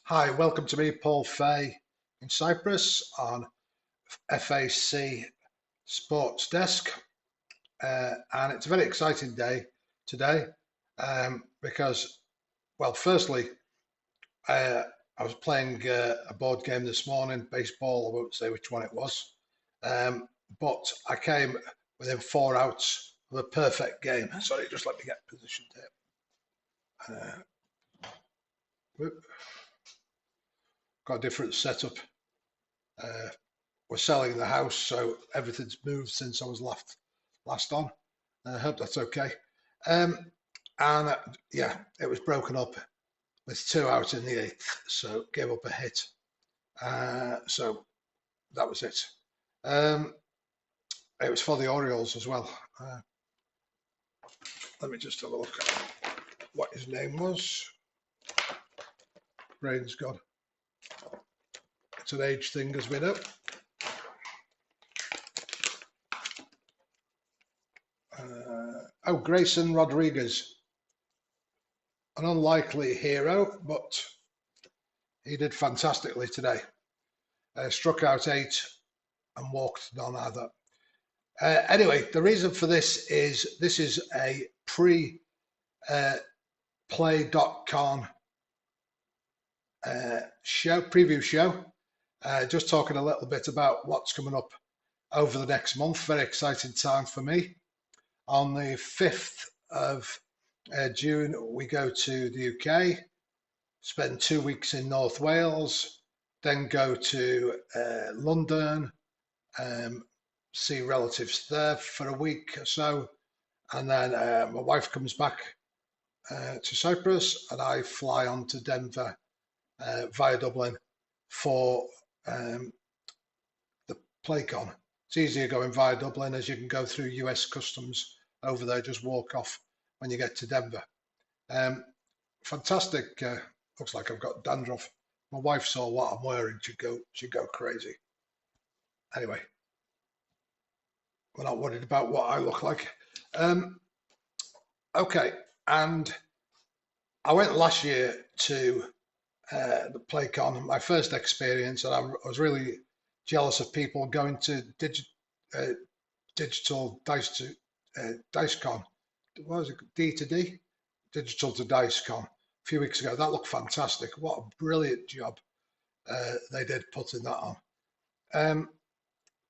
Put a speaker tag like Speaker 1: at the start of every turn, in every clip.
Speaker 1: Hi, welcome to me, Paul Fay, in Cyprus on FAC Sports Desk. And it's a very exciting day today because, well, firstly, I was playing a board game this morning, baseball. I won't say which one it was, but I came within 4 outs of a perfect game. Sorry, just let me get positioned here. Got a different setup. We're selling the house, so everything's moved since I was last on. I hope that's okay. And yeah, it was broken up with 2 out in the eighth, so gave up a hit. So that was it. It was for the Orioles as well. Let me just have a look at what his name was. Brain's gone. It's an age thing, as we know. Grayson Rodriguez, an unlikely hero, but he did fantastically today. Struck out 8 and walked none either. Anyway, the reason for this is a Plaay.Con preview show. Just talking a little bit about what's coming up over the next month. Very exciting time for me. On the 5th of June, we go to the UK, spend 2 weeks in North Wales, then go to London, see relatives there for a week or so, and then my wife comes back to Cyprus, and I fly on to Denver via Dublin for the Plaay.Con. It's easier going via Dublin, as you can go through US customs over there, just walk off when you get to Denver. Fantastic. Looks like I've got dandruff. My wife saw what I'm wearing, she'd go crazy. Anyway, we're not worried about what I look like. Okay, and I went last year to the Plaay.Con, my first experience, and I was really jealous of people going to digital dice.con. What was it? D2D? Digital to Dice.con a few weeks ago. That looked fantastic. What a brilliant job they did putting that on.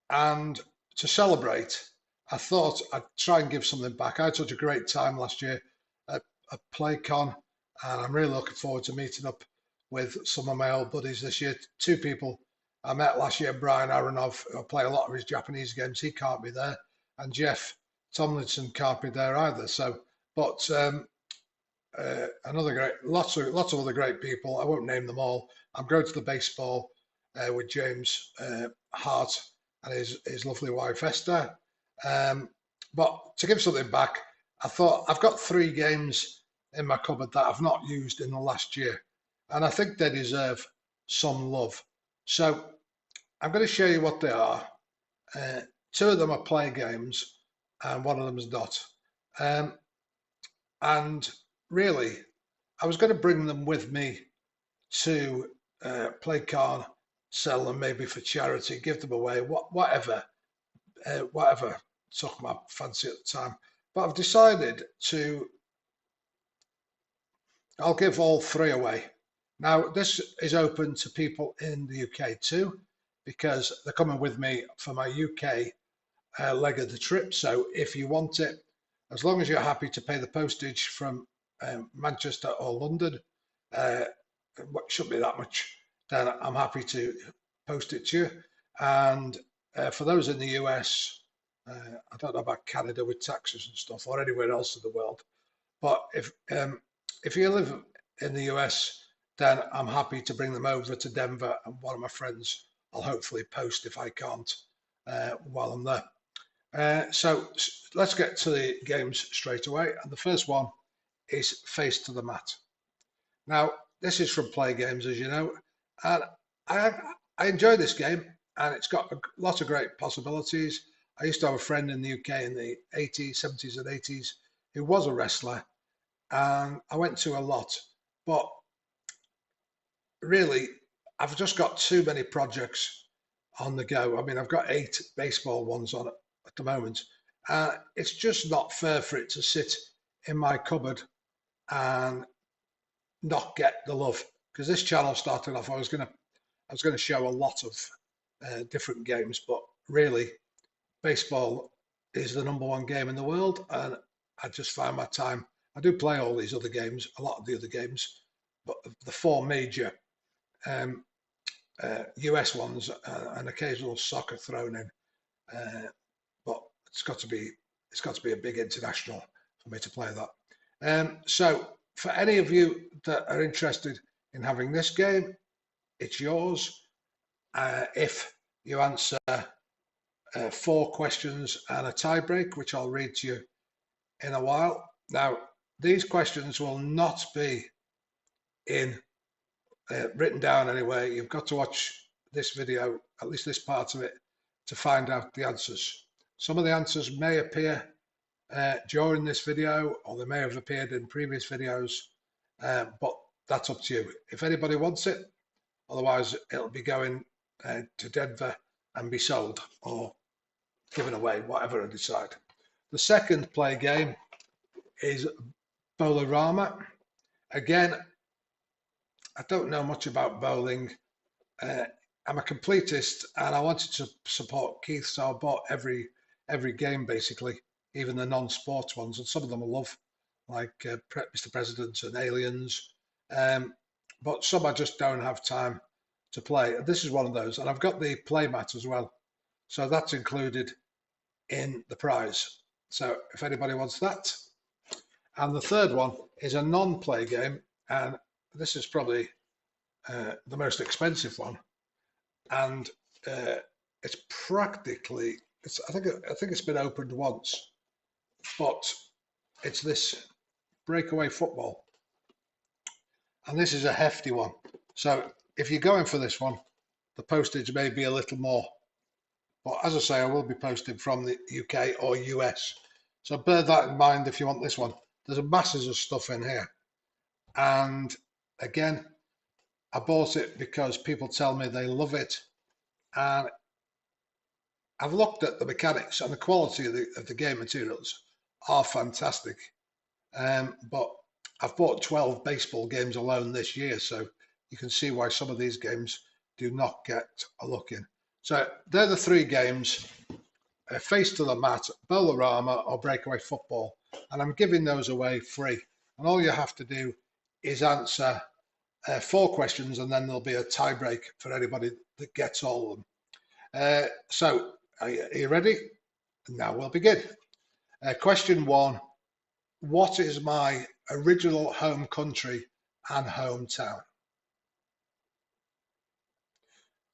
Speaker 1: And to celebrate, I thought I'd try and give something back. I had such a great time last year at Plaay.Con, and I'm really looking forward to meeting up with some of my old buddies this year. 2 people I met last year, Brian Aronov, who I play a lot of his Japanese games. He can't be there, and Jeff Tomlinson can't be there either. So, but another great, lots of other great people. I won't name them all. I'm going to the baseball with James Hart and his lovely wife Esther. But to give something back, I thought I've got 3 games in my cupboard that I've not used in the last year, and I think they deserve some love. So I'm going to show you what they are. 2 of them are play games, and 1 of them is not. And really, I was going to bring them with me to Plaay.Con, sell them maybe for charity, give them away, whatever took my fancy at the time. But I've decided I'll give all 3 away. Now, this is open to people in the UK too, because they're coming with me for my UK leg of the trip. So if you want it, as long as you're happy to pay the postage from Manchester or London, it shouldn't be that much, then I'm happy to post it to you. And for those in the US, I don't know about Canada with taxes and stuff, or anywhere else in the world, but if you live in the US, then I'm happy to bring them over to Denver, and one of my friends I'll hopefully post if I can't while I'm there. So let's get to the games straight away. And the first one is Face to the Mat. Now, this is from Play Games, as you know, and I enjoy this game, and it's got a lot of great possibilities. I used to have a friend in the UK in the 80s, 70s and 80s who was a wrestler, and I went to a lot, but really, I've just got too many projects on the go. I mean, I've got 8 baseball ones on at the moment. It's just not fair for it to sit in my cupboard and not get the love. Because this channel started off, I was gonna show a lot of different games, but really, baseball is the #1 game in the world, and I just find my time. I do play all these other games, a lot of the other games, but the 4 major um, US ones, and occasional soccer thrown in. But it's got to be a big international for me to play that. So for any of you that are interested in having this game, it's yours. If you answer 4 questions and a tie break, which I'll read to you in a while. Now, these questions will not be in written down anywhere. You've got to watch this video, at least this part of it, to find out the answers. Some of the answers may appear during this video, or they may have appeared in previous videos, but that's up to you. If anybody wants it, otherwise it'll be going to Denver and be sold or given away, whatever I decide. The second play game is Bowlerama. Again, I don't know much about bowling. I'm a completist, and I wanted to support Keith, so I bought every game basically, even the non-sports ones, and some of them I love, like Mr. President and Aliens. But some I just don't have time to play. This is one of those, and I've got the play mat as well, so that's included in the prize. So if anybody wants that. And the third one is a non-play game, and this is probably the most expensive one, and it's practically, I think it's been opened once, but it's this breakaway football, and this is a hefty one. So if you're going for this one, the postage may be a little more, but as I say, I will be posting from the UK or US, so bear that in mind if you want this one. There's masses of stuff in here, and again, I bought it because people tell me they love it, and I've looked at the mechanics, and the quality of the game materials are fantastic. But I've bought 12 baseball games alone this year, so you can see why some of these games do not get a look in. So they're the 3 games: Face to the Mat, Bowlerama, or Breakaway Football, and I'm giving those away free. And all you have to do is answer 4 questions, and then there'll be a tie break for anybody that gets all of them. So are you ready? Now we'll begin. Question 1: what is my original home country and hometown?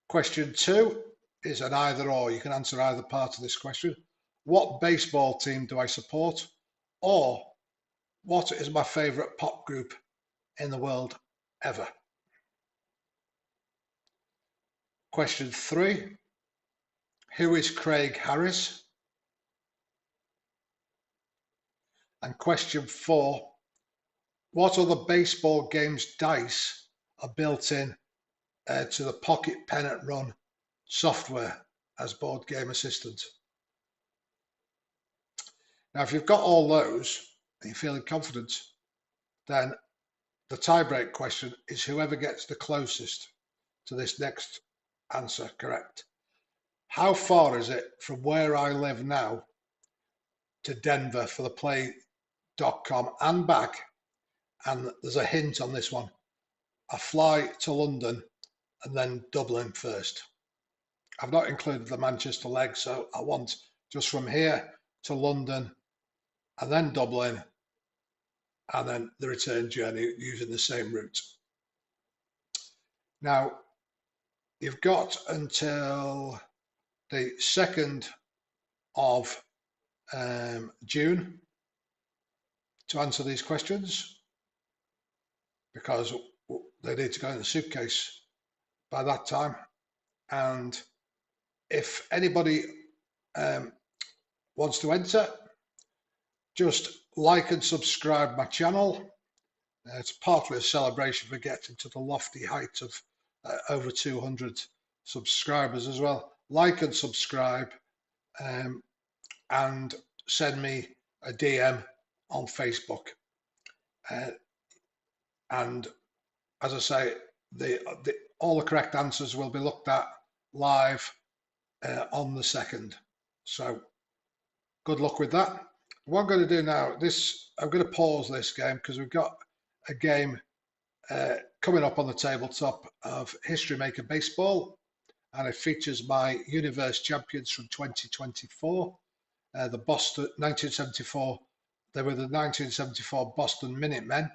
Speaker 1: Question 2 is an either or. You can answer either part of this question. What baseball team do I support? Or what is my favorite pop group in the world ever? Question 3: who is Craig Harris? And question 4: what other baseball games dice are built in to the Pocket Pennant Run software as board game assistant? Now, if you've got all those and you're feeling confident, then the tiebreak question is whoever gets the closest to this next answer correct. How far is it from where I live now to Denver for the Plaay.Con and back? And there's a hint on this one. I fly to London and then Dublin first. I've not included the Manchester leg, so I want just from here to London and then Dublin and then the return journey using the same route. Now, you've got until the 2nd of June to answer these questions, because they need to go in the suitcase by that time. And if anybody wants to enter, just like and subscribe my channel, It's partly a celebration for getting to the lofty height of over 200 subscribers as well. Like and subscribe, and send me a DM on Facebook. And as I say, all the correct answers will be looked at live on the 2nd. So good luck with that. What I'm going to do now, I'm going to pause this game because we've got a game coming up on the tabletop of History Maker Baseball, and it features my Universe champions from 2024, the Boston 1974. They were the 1974 Boston Minutemen,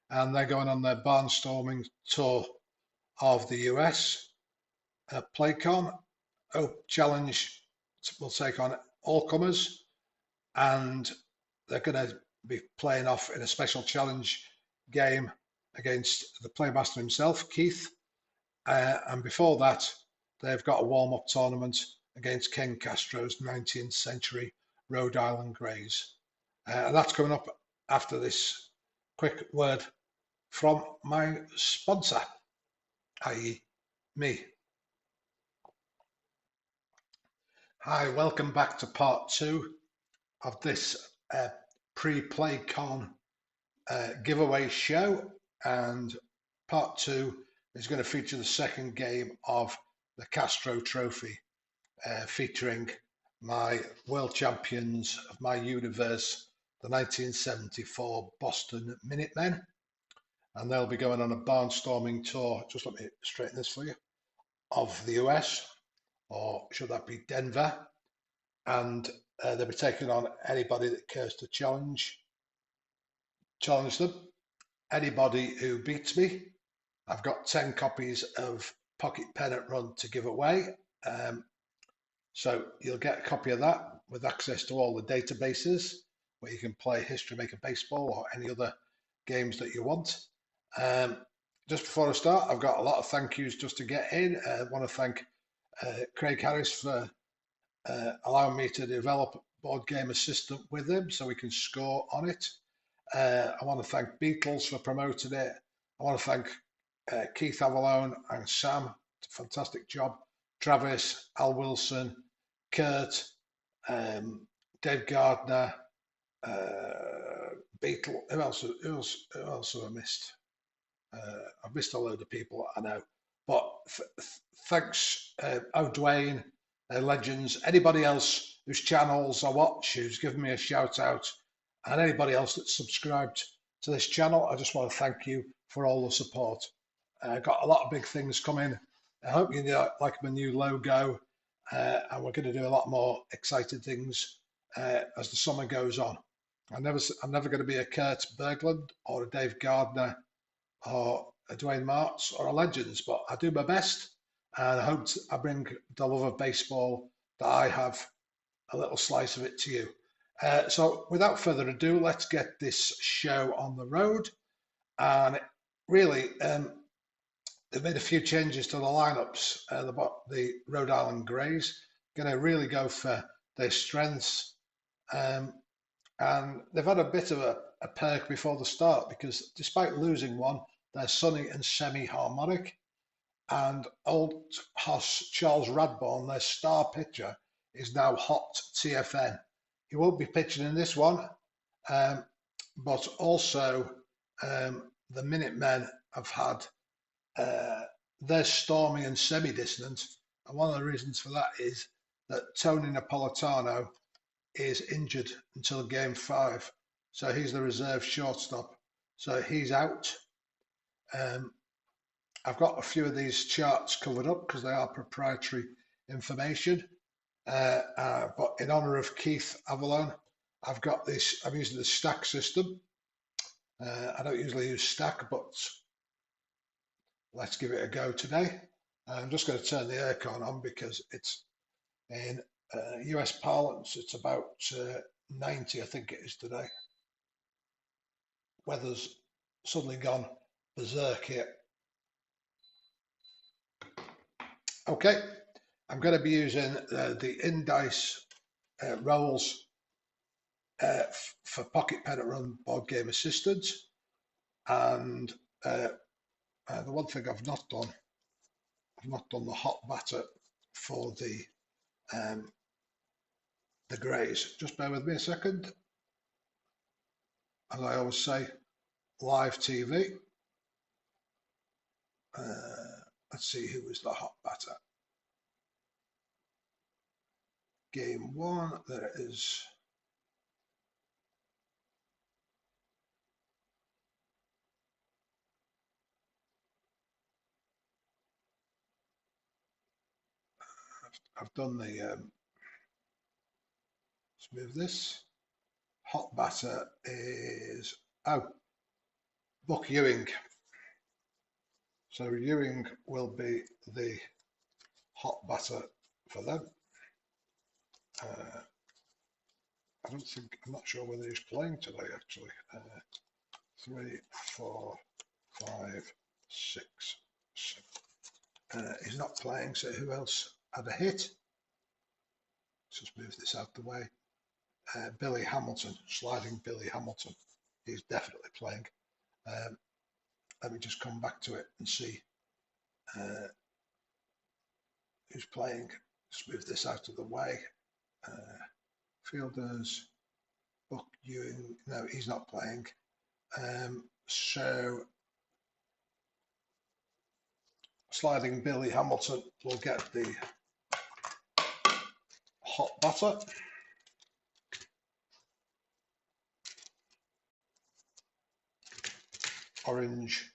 Speaker 1: and they're going on their barnstorming tour of the US. Plaay.Con challenge will take on all comers, and they're going to be playing off in a special challenge game against the Playmaster himself, Keith. And before that, they've got a warm-up tournament against King Castro's 19th century Rhode Island Grays. And that's coming up after this quick word from my sponsor, i.e. me. Hi, welcome back to part 2 of this pre-Plaay.Con giveaway show, and part 2 is going to feature the second game of the Castro Trophy, featuring my world champions of my universe, the 1974 Boston Minutemen, and they'll be going on a barnstorming tour, just let me straighten this for you, of the US, or should that be Denver, and they'll be taking on anybody that cares to challenge them. Anybody who beats me, I've got 10 copies of Pocket Pennant Run to give away. So you'll get a copy of that with access to all the databases where you can play History Maker Baseball or any other games that you want. Just before I start, I've got a lot of thank yous just to get in. I want to thank Craig Harris for allowing me to develop Board Game Assistant with him so we can score on it. I want to thank Beatles for promoting it. I want to thank Keith Avalone and Sam. It's a fantastic job. Travis, Al Wilson, Kurt, Dave Gardner, Beatle. Who else have I missed? I've missed a load of people, I know. But thanks, O'Dwayne, Legends, anybody else whose channels I watch, who's given me a shout out, and anybody else that's subscribed to this channel. I just want to thank you for all the support. I've got a lot of big things coming. I hope you like my new logo, and we're going to do a lot more exciting things as the summer goes on. I'm never going to be a Kurt Berglund or a Dave Gardner or a Dwayne Martz or a Legends, but I do my best, and I hope I bring the love of baseball that I have, a little slice of it to you. So without further ado, let's get this show on the road. And really, they've made a few changes to the lineups. The Rhode Island Grays going to really go for their strengths. And they've had a bit of a perk before the start, because despite losing one, they're sunny and semi-harmonic. And old Hoss Charles Radbourne, their star pitcher, is now hot TFN. He won't be pitching in this one, but also the Minutemen have had their stormy and semi-dissonant, and one of the reasons for that is that Tony Napolitano is injured until game 5, so he's the reserve shortstop, so he's out. I've got a few of these charts covered up because they are proprietary information. But in honor of Keith Avalone, I've got this. I'm using the stack system. I don't usually use stack, but let's give it a go today. I'm just going to turn the aircon on because it's in US parlance. It's about 90, I think it is today. Weather's suddenly gone berserk here. Okay. I'm going to be using the in-dice rolls for Pocket Pennant Run Board Game Assistant, And the one thing I've not done the hot batter for the Grays. Just bear with me a second. As I always say, live TV. Let's see who was the hot batter. Game 1, there it is. I've done the, let's move this. Hot batter is, Buck Ewing. So Ewing will be the hot batter for them. I'm not sure whether he's playing today actually. 3, 4, 5, 6, 7. He's not playing, so who else had a hit? Let's just move this out the way. Billy Hamilton, sliding Billy Hamilton. He's definitely playing. Let me just come back to it and see who's playing. Just move this out of the way. Fielders, Buck Ewing, no, he's not playing. So sliding Billy Hamilton will get the hot batter. Orange,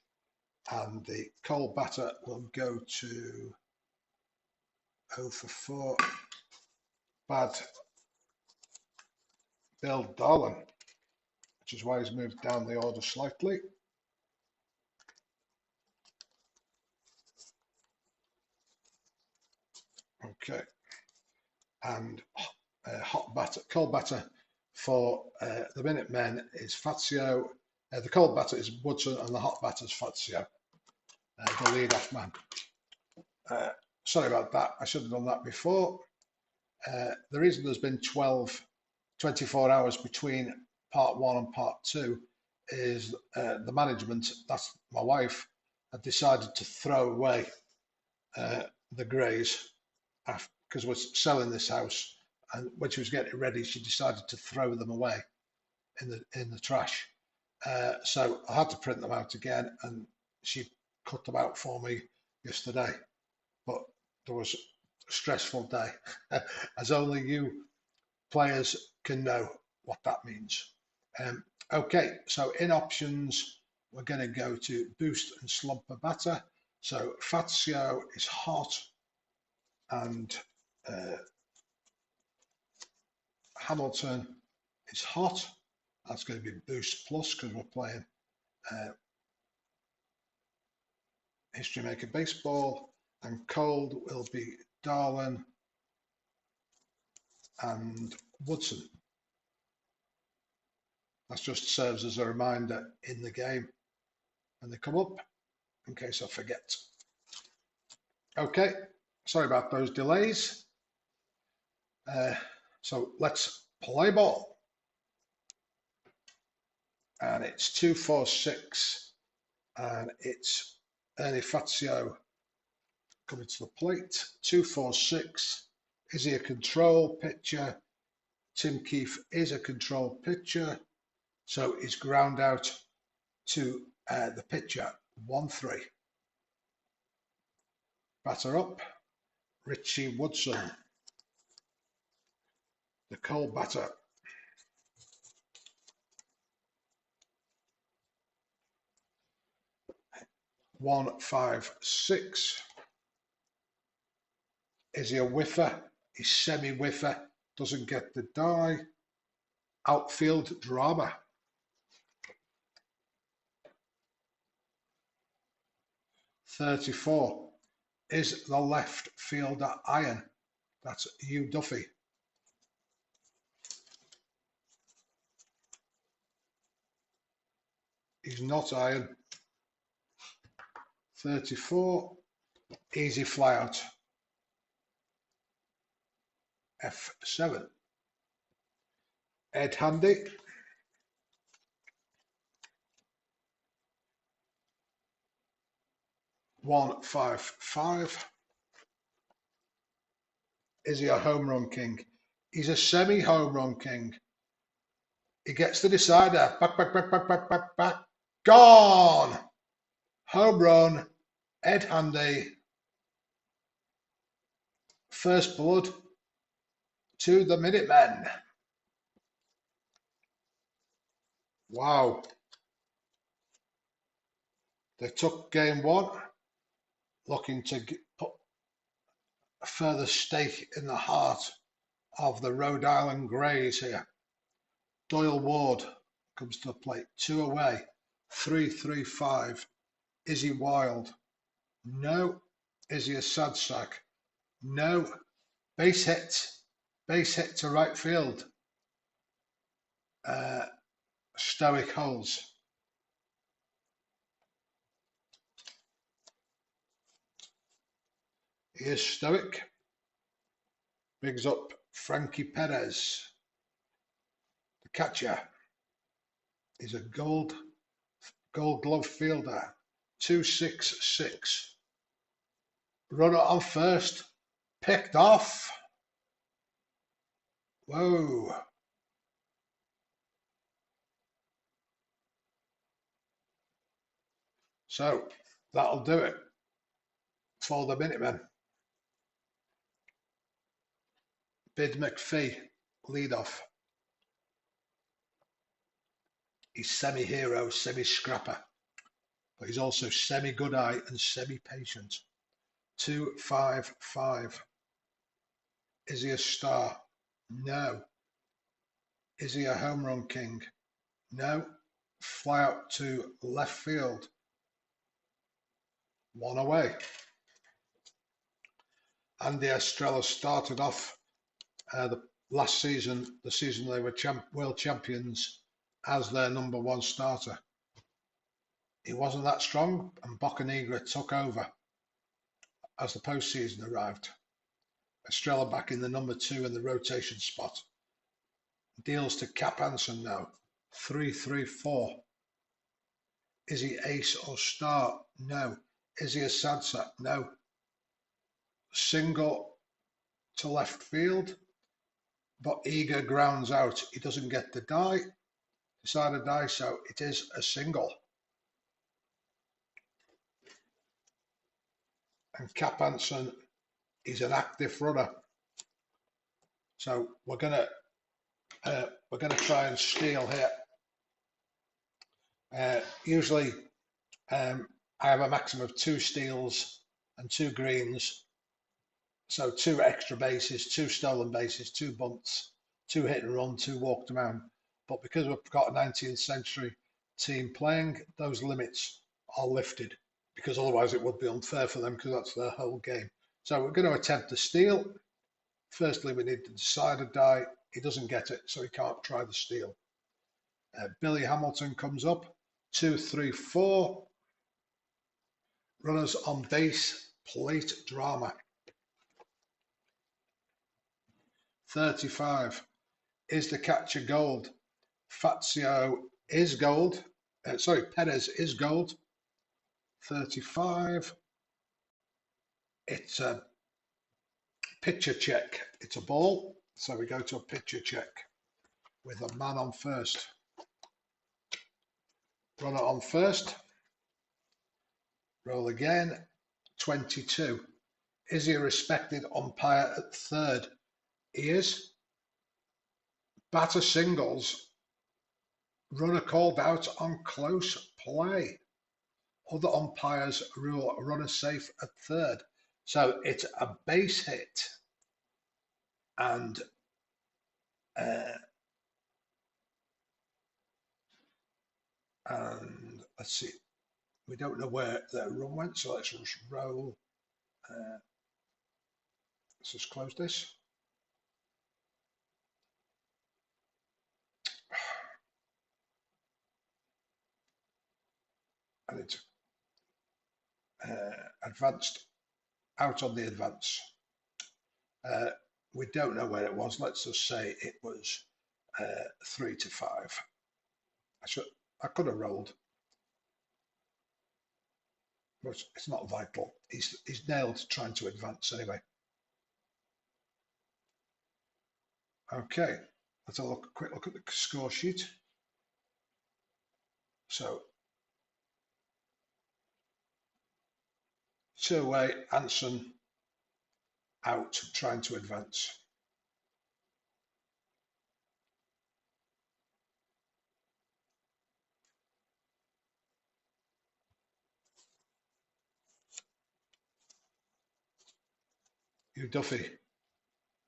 Speaker 1: and the cold batter will go to 0 for 4. Bad Bill Darlin, which is why he's moved down the order slightly. Okay, and hot batter, cold batter for the Minutemen is Fazio. The cold batter is Woodson, and the hot batter is Fazio, the lead-off man. Sorry about that. I should have done that before. The reason there's been 24 hours between part 1 and part 2 is the management, that's my wife, had decided to throw away the Grays because we're selling this house, and when she was getting ready, she decided to throw them away in the trash. So I had to print them out again, and she cut them out for me yesterday. But there was a stressful day, as only you players can know what that means. Okay, so in options, we're going to go to boost and slumper batter. So Fazio is hot, and Hamilton is hot. That's going to be boost plus because we're playing History Maker Baseball, and cold will be Darlin and Woodson. That just serves as a reminder in the game when they come up, in case I forget. Okay, sorry about those delays. So let's play ball. And it's 2, 4, 6, and it's Ernie Fazio coming to the plate. 2, 4, 6. Is he a control pitcher? Tim Keefe is a control pitcher, so he's ground out to the pitcher. 1, 3. Batter up, Richie Woodson, the cold batter. 1, 5, 6. Is he a whiffer? He's semi-whiffer, doesn't get the die. Outfield drama. 34. Is the left fielder iron? That's Hugh Duffy. He's not iron. 34. Easy fly out. F7. Ed Handy. 155. Is he a home run king? He's a semi-home run king. He gets the decider. Back, back, back, back, back, back, back. Gone! Home run. Ed Handy. First blood to the Minutemen. Wow. They took game one, looking to put a further stake in the heart of the Rhode Island Grays here. Doyle Ward comes to the plate. 2 away. 3-3-5. Is he wild? No. Is he a sad sack? No. Base hit. Base hit to right field. Stoic holds. He is stoic. Bigs up Frankie Perez. The catcher. He's a gold glove fielder. 2-6-6. Runner on first. Picked off. Whoa. So that'll do it for the Minutemen. Bid McPhee, leadoff. He's semi-hero, semi-scrapper, but he's also semi-good eye and semi-patient. 2-5-5. Is he a star? No. Is he a home run king? No. Fly out to left field. 1 away. Andy Estrella started off the last season, the season they were world champions, as their #1 starter. He wasn't that strong, and Boccanegra took over as the postseason arrived. Estrella back in the #2 in the rotation spot. Deals to Cap Anson now. 3-3-4. Is he ace or star? No. Is he a sad sack? No. Single to left field, but Eager grounds out. He doesn't get the die. Decided die, so it is a single. And Cap Anson is an active runner, so we're gonna try and steal here. Usually, I have a maximum of 2 steals and 2 greens, so 2 extra bases, 2 stolen bases, 2 bunts, 2 hit and run, 2 walk to mound. But because we've got a 19th century team playing, those limits are lifted, because otherwise it would be unfair for them, because that's their whole game. So we're going to attempt to steal. Firstly, we need to decide a die. He doesn't get it, so he can't try the steal. Billy Hamilton comes up. 2-3-4. Runners on base, plate drama. 35. Is the catcher gold? Fazio is gold. Perez is gold. 35. It's a pitcher check. It's a ball, so we go to a pitcher check with a man on first. Runner on first. Roll again. 22. Is he a respected umpire at third? He is. Batter singles. Runner called out on close play. Other umpires rule runner safe at third. So it's a base hit. And let's see. We don't know where the run went, so let's just roll. Let's just close this. And it's advanced out on the advance. We don't know where it was. Let's just say it was 3-5. I could have rolled. but it's not vital. He's nailed trying to advance anyway. Okay, let's have a quick look at the score sheet. So 2 away, Anson out trying to advance. Hugh Duffy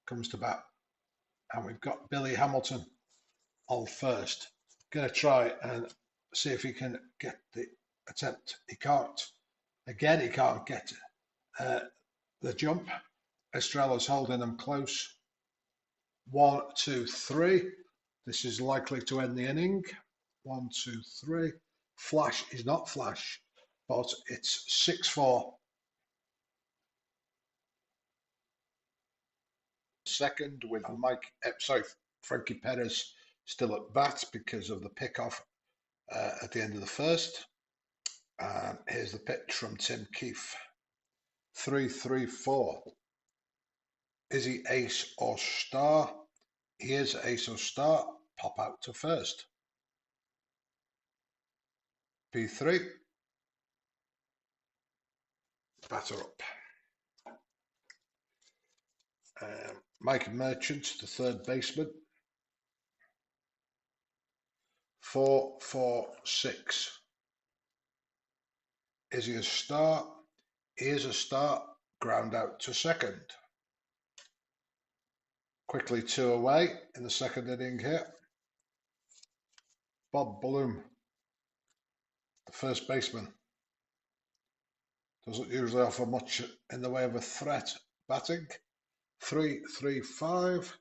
Speaker 1: comes to bat, and we've got Billy Hamilton on first. Going to try and see if he can get the attempt. He can't. Again, he can't get the jump. Estrella's holding them close. 1, 2, 3. This is likely to end the inning. 1, 2, 3. Flash is not flash, but it's 6-4. Second with Frankie Perez still at bat because of the pickoff at the end of the first. And here's the pitch from Tim Keefe. 3-3-4. Is he ace or star? He is ace or star. Pop out to first. P3. Batter up. Mike Merchant, the third baseman. 4-4-6. Is he a star? He is a star. Ground out to second. Quickly 2 away in the second inning here. Bob Bloom, the first baseman. Doesn't usually offer much in the way of a threat batting. 3-3-5.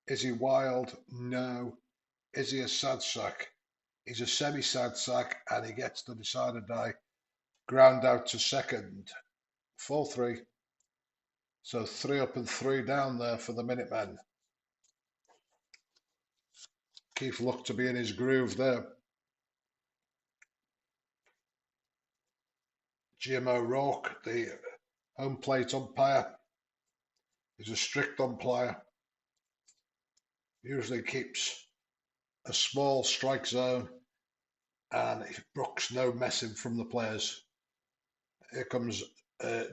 Speaker 1: Is he wild? No. Is he a sad sack? He's a semi-sad sack, and he gets the decider die. Ground out to second. 4-3. So 3 up and 3 down there for the Minutemen. Keefe looked to be in his groove there. Jim O'Rourke, the home plate umpire, is a strict umpire. Usually keeps a small strike zone, and he brooks no messing from the players. Here comes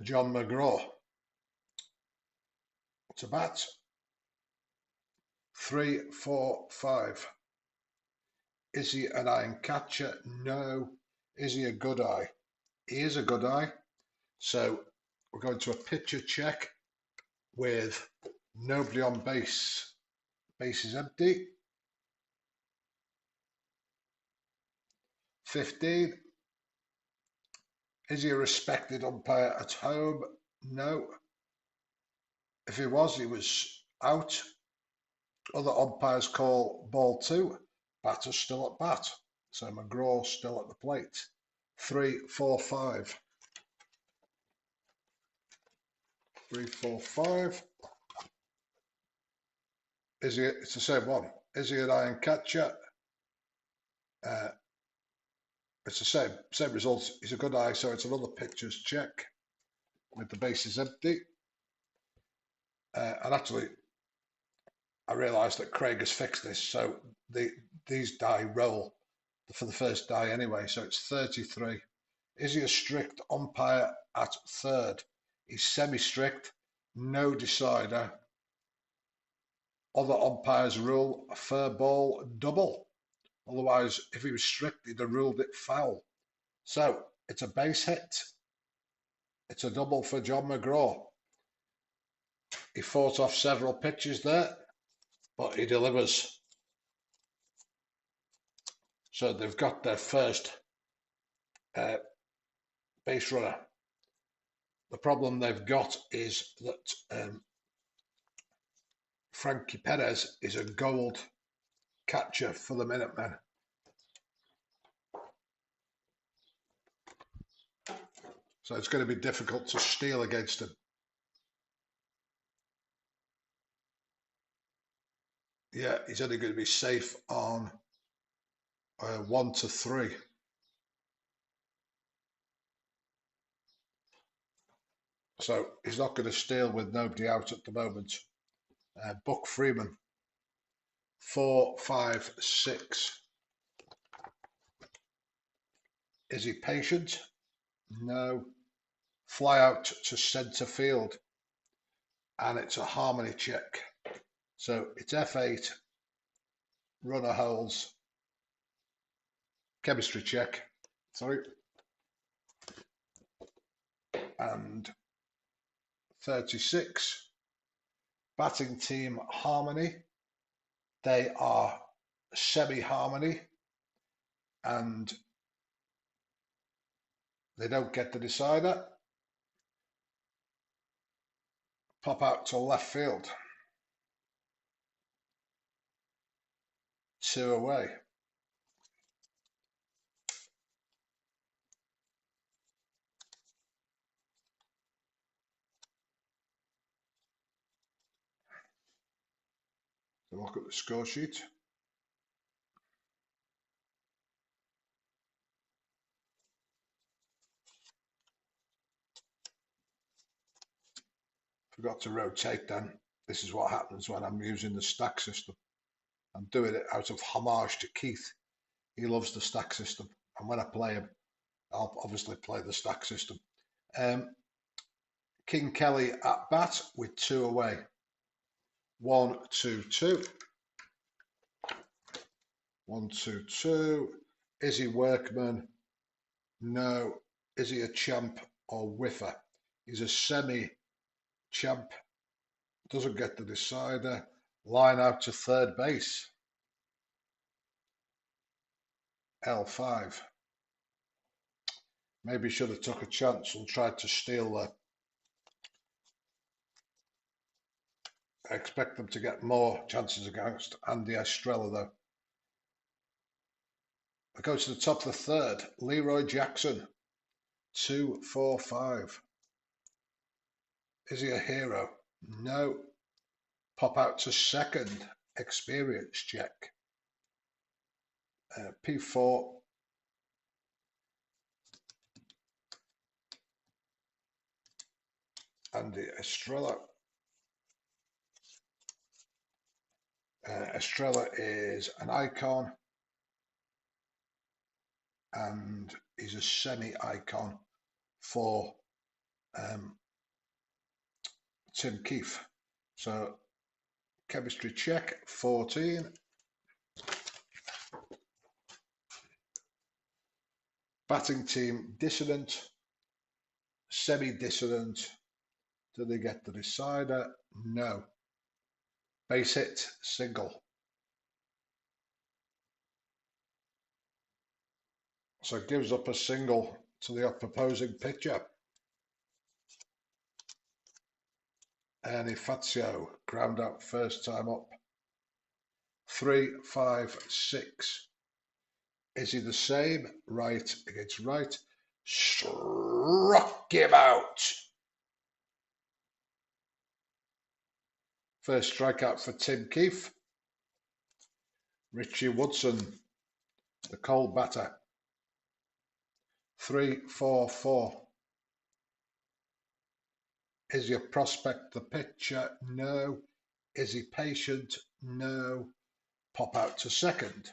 Speaker 1: John McGraw to bat. 3-4-5. Is he an iron catcher? No. Is he a good eye? He is a good eye. So we're going to a pitcher check with nobody on base. Base is empty. 15. Is he a respected umpire at home? No. If he was out. Other umpires call ball 2. Batter's still at bat. So McGraw still at the plate. 3-4-5. 3-4-5. Is he? It's the same one. Is he an iron catcher? It's the same results. He's a good eye, so it's another pitcher's check with the bases empty. And actually, I realised that Craig has fixed this, so these die roll for the first die anyway. So it's 33. Is he a strict umpire at third? He's semi-strict, no decider. Other umpires rule a fair ball double. Otherwise, if he was strict, he'd have ruled it foul. So it's a base hit. It's a double for John McGraw. He fought off several pitches there, but he delivers. So they've got their first base runner. The problem they've got is that Frankie Perez is a gold catcher for the Minutemen. So it's going to be difficult to steal against him. Yeah, he's only going to be safe on 1 to 3. So he's not going to steal with nobody out at the moment. Buck Freeman, 4, 5, 6. Is he patient? No. Fly out to centre field, and it's a harmony check. So it's F8, runner holds, chemistry check, sorry, and 36. Batting team harmony. They are semi-harmony, and they don't get the decider. Pop out to left field. 2 away. Look at the score sheet. Forgot to rotate then. This is what happens when I'm using the stack system. I'm doing it out of homage to Keith. He loves the stack system. And when I play him, I'll obviously play the stack system. King Kelly at bat with 2 away. 1, 2, 2. 1, 2, 2. Is he workman? No. Is he a champ or whiffer? He's a semi-champ. Doesn't get the decider. Line out to third base. L5. Maybe should have took a chance and tried to steal there. I expect them to get more chances against Andy Estrella though. I go to the top of the third. Leroy Jackson. 2, 4, 5. Is he a hero? No. Pop out to second. Experience check. P4. Andy Estrella. Estrella is an icon, and he's a semi-icon for Tim Keefe. So chemistry check, 14. Batting team dissonant, semi-dissonant. Do they get the decider? No. Base hit, single. So it gives up a single to the opposing pitcher. Ernie Fazio, ground out first time up. 3, 5, 6. Is he the same? Right against right. Struck him out. First strikeout for Tim Keefe. Richie Woodson, the cold batter. 3, 4, 4. Is your prospect the pitcher? No. Is he patient? No. Pop out to second.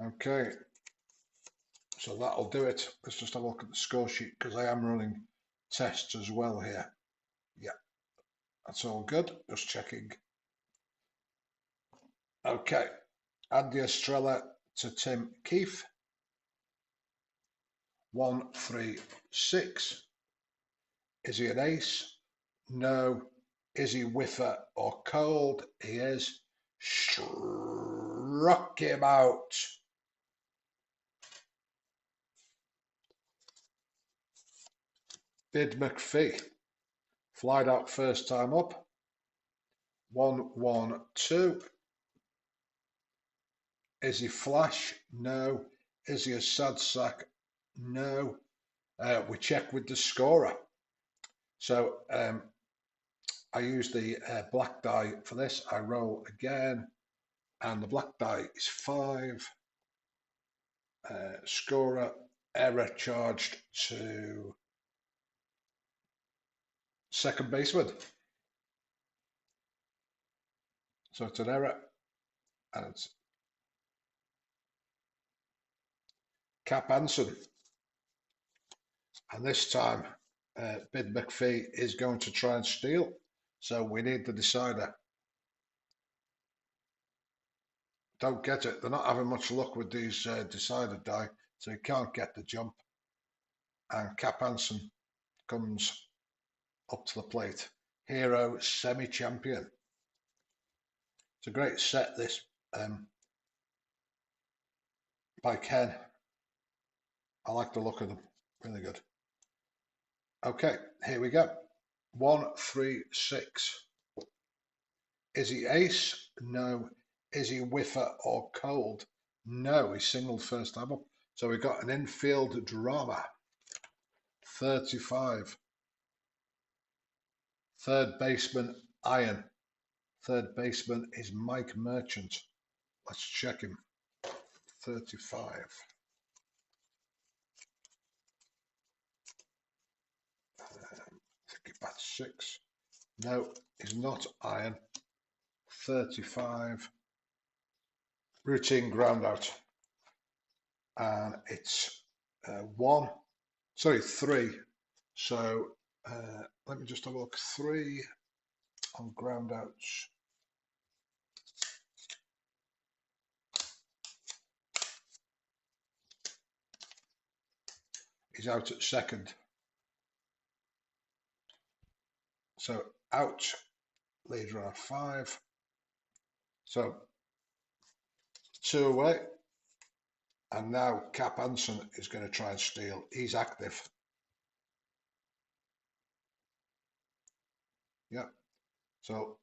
Speaker 1: Okay. So that'll do it. Let's just have a look at the score sheet because I am running tests as well here. Yeah, that's all good. Just checking. Okay. Andy Estrella to Tim Keefe. 1, 3, 6. Is he an ace? No. Is he whiffer or cold? He is. Struck him out. Bid McPhee. Flied out first time up. 1, 1, 2. Is he flash? No. Is he a sad sack? No. We check with the scorer. So I use the black die for this. I roll again, and the black die is 5. Scorer Error charged to second baseman. So it's an error, and it's Cap Anson. And this time, Bid McPhee is going to try and steal. So we need the decider. Don't get it. They're not having much luck with these decider die, so he can't get the jump. And Cap Anson comes up to the plate. Hero semi-champion. It's a great set, this, by Ken. I like the look of them. Really good. Okay, here we go. 1, 3, 6. Is he ace? No. Is he whiffer or cold? No, he singled first time up. So we got an infield drama. 35. Third baseman, iron. Third baseman is Mike Merchant. Let's check him. 35. I think he bats 6. No, he's not iron. 35. Routine ground out. And it's 3. So let me just have a look. 3 on ground outs. He's out at second. So out, leader on 5. So 2 away. And now Cap Anson is going to try and steal. He's active. Yeah. So,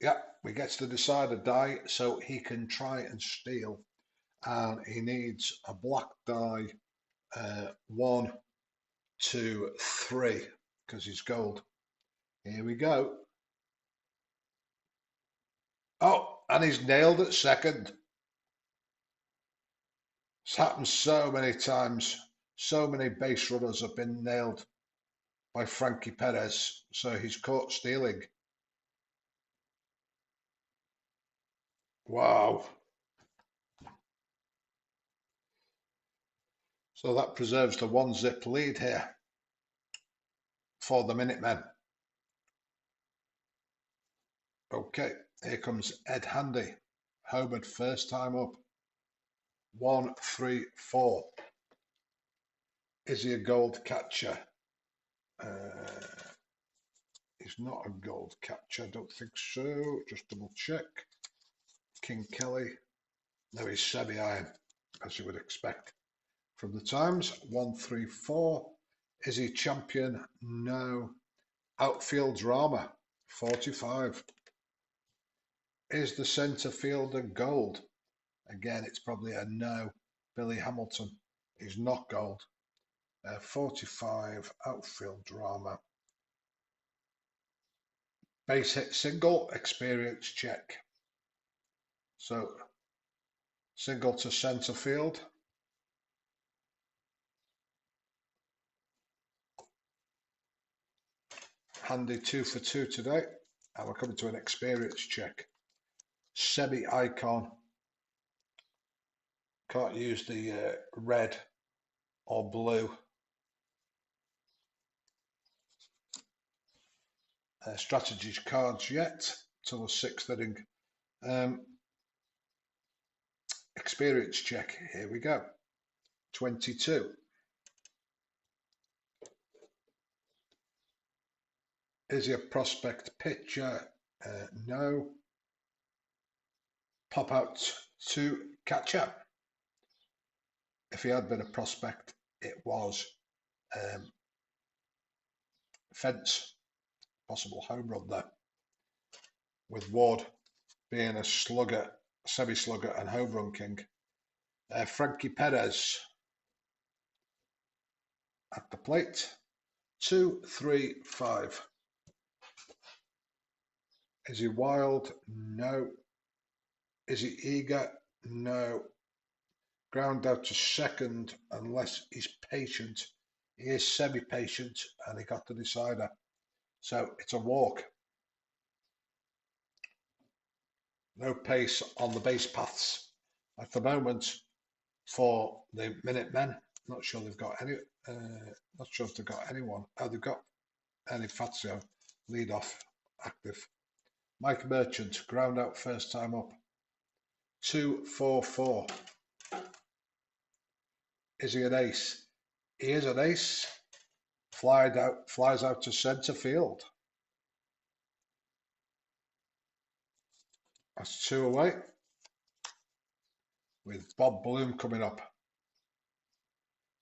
Speaker 1: yeah, we get to decide a die so he can try and steal. And he needs a black die, 1, 2, 3, because he's gold. Here we go. Oh, and he's nailed at second. It's happened so many times. So many base runners have been nailed by Frankie Perez, so he's caught stealing. Wow. So that preserves the 1-zip lead here for the Minutemen. Okay, here comes Ed Handy. Homered first time up. 1, 3, 4. Is he a gold catcher? He's not a gold catcher, I don't think so. Just double check. King Kelly. No, he's semi-iron, as you would expect from the times. 1, 3, 4. Is he champion? No. Outfield drama. 45. Is the centre fielder gold? Again, it's probably a no. Billy Hamilton is not gold. 45. Outfield drama. Base hit single. Experience check. So single to centre field. Handy 2 for 2 today. And we're coming to an experience check. Semi-icon. Can't use the red or blue. Strategies cards yet till the 6th inning. Experience check. Here we go. 22. Is he a prospect pitcher? No. Pop out to catcher. If he had been a prospect, it was Fence. Possible home run there. With Ward being a slugger, semi-slugger and home run king. Frankie Perez at the plate. 2, 3, 5. Is he wild? No. Is he eager? No. Ground out to second unless he's patient. He is semi-patient and he got the decider. So it's a walk. No pace on the base paths at the moment for the Minutemen. Not sure they've got any. Not sure if they've got anyone. Oh, they've got Andy Fazio lead off active. Mike Merchant ground out first time up. 2-4-4. Is he an ace? He is an ace. Flies out to centre field. That's 2 away. With Bob Bloom coming up.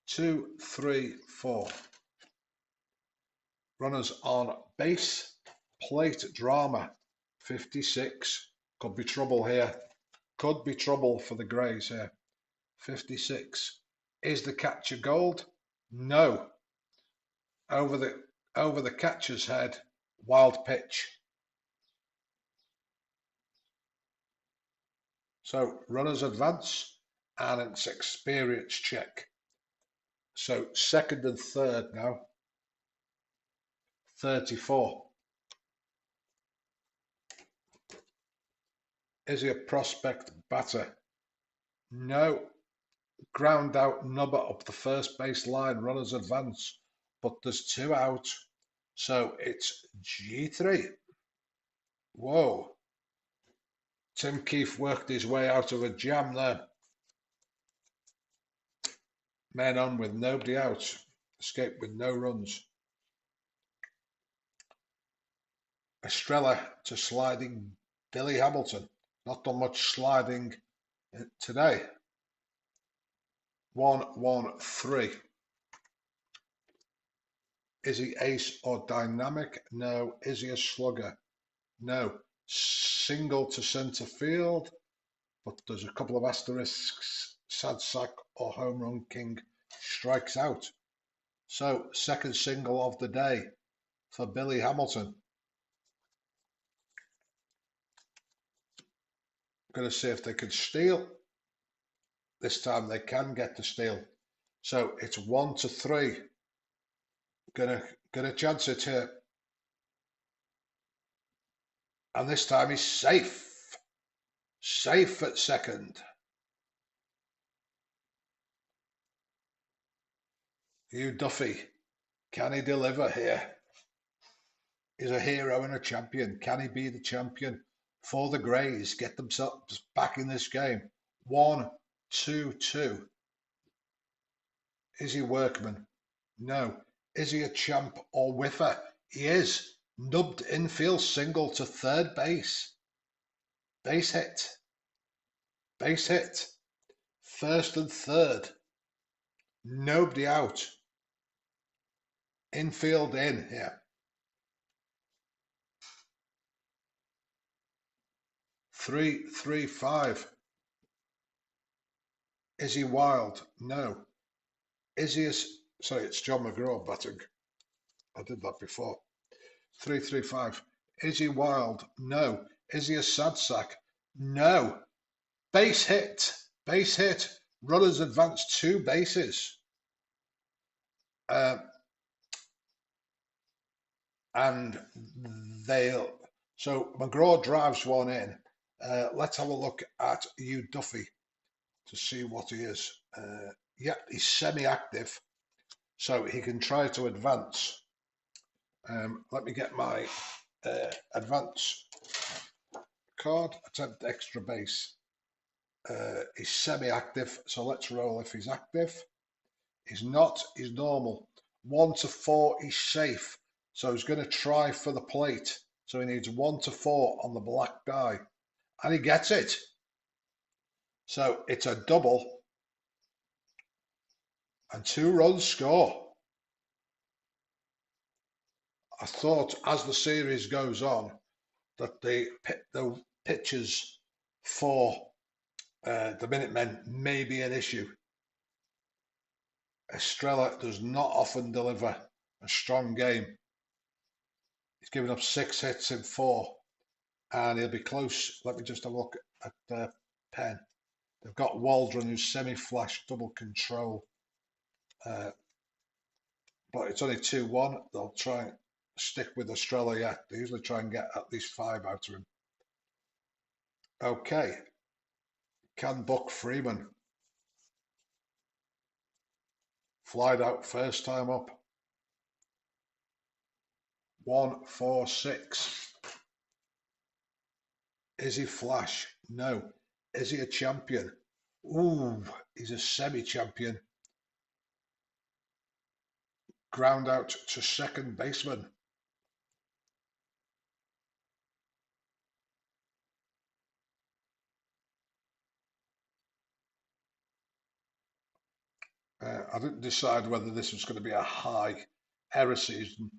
Speaker 1: 2-3-4. Runners on base. Plate drama. 56. Could be trouble here. Could be trouble for the Grays here. 56. Is the catcher gold? No. Over the catcher's head. Wild pitch. So runners advance and it's experience check. So second and third now. 34. Is he a prospect batter? No. Ground out number up the first base line. Runners advance. But there's 2 out. So it's G3. Whoa. Tim Keefe worked his way out of a jam there. Men on with nobody out. Escape with no runs. Estrella to sliding Billy Hamilton. Not done much sliding today. 1-1-3. Is he ace or dynamic? No. Is he a slugger? No. Single to centre field, but there's a couple of asterisks. Sad sack or home run king strikes out. So second single of the day for Billy Hamilton. Going to see if they can steal. This time they can get the steal. So it's 1-3. Gonna chance it here. And this time he's safe. Safe at second. Hugh Duffy. Can he deliver here? He's a hero and a champion. Can he be the champion for the Grays? Get themselves back in this game. 1-2-2. Is he workman? No. Is he a champ or whiffer? He is. Nubbed infield single to third base. Base hit. Base hit. First and third. Nobody out. Infield in here. 3-3-5. Is he wild? No. Is he a... Sorry, it's John McGraw batting. I did that before. 3-3-5. Is he wild? No. Is he a sad sack? No. Base hit. Base hit. Runners advance 2 bases. And they'll... So McGraw drives one in. Let's have a look at Hugh Duffy to see what he is. Yeah, he's semi-active, so he can try to advance. Let me get my advance card. Attempt extra base. He's semi-active, so let's roll if he's active. He's not. He's normal. 1-4. He's safe, so he's going to try for the plate. So he needs 1-4 on the black die, and he gets it. So it's a double, and 2 runs score. I thought as the series goes on that the pitches for the Minutemen may be an issue. Estrella does not often deliver a strong game. He's given up 6 hits in 4, and he'll be close. Let me just have a look at the pen. They've got Waldron, who's semi-flash, double control. But it's only 2-1. They'll try and stick with Australia. Yeah, they usually try and get at least 5 out of him. Okay. Can Buck Freeman. Flied out first time up. 1-4-6. Is he flash? No. Is he a champion? Ooh, he's a semi-champion. Ground out to second baseman. I didn't decide whether this was going to be a high error season.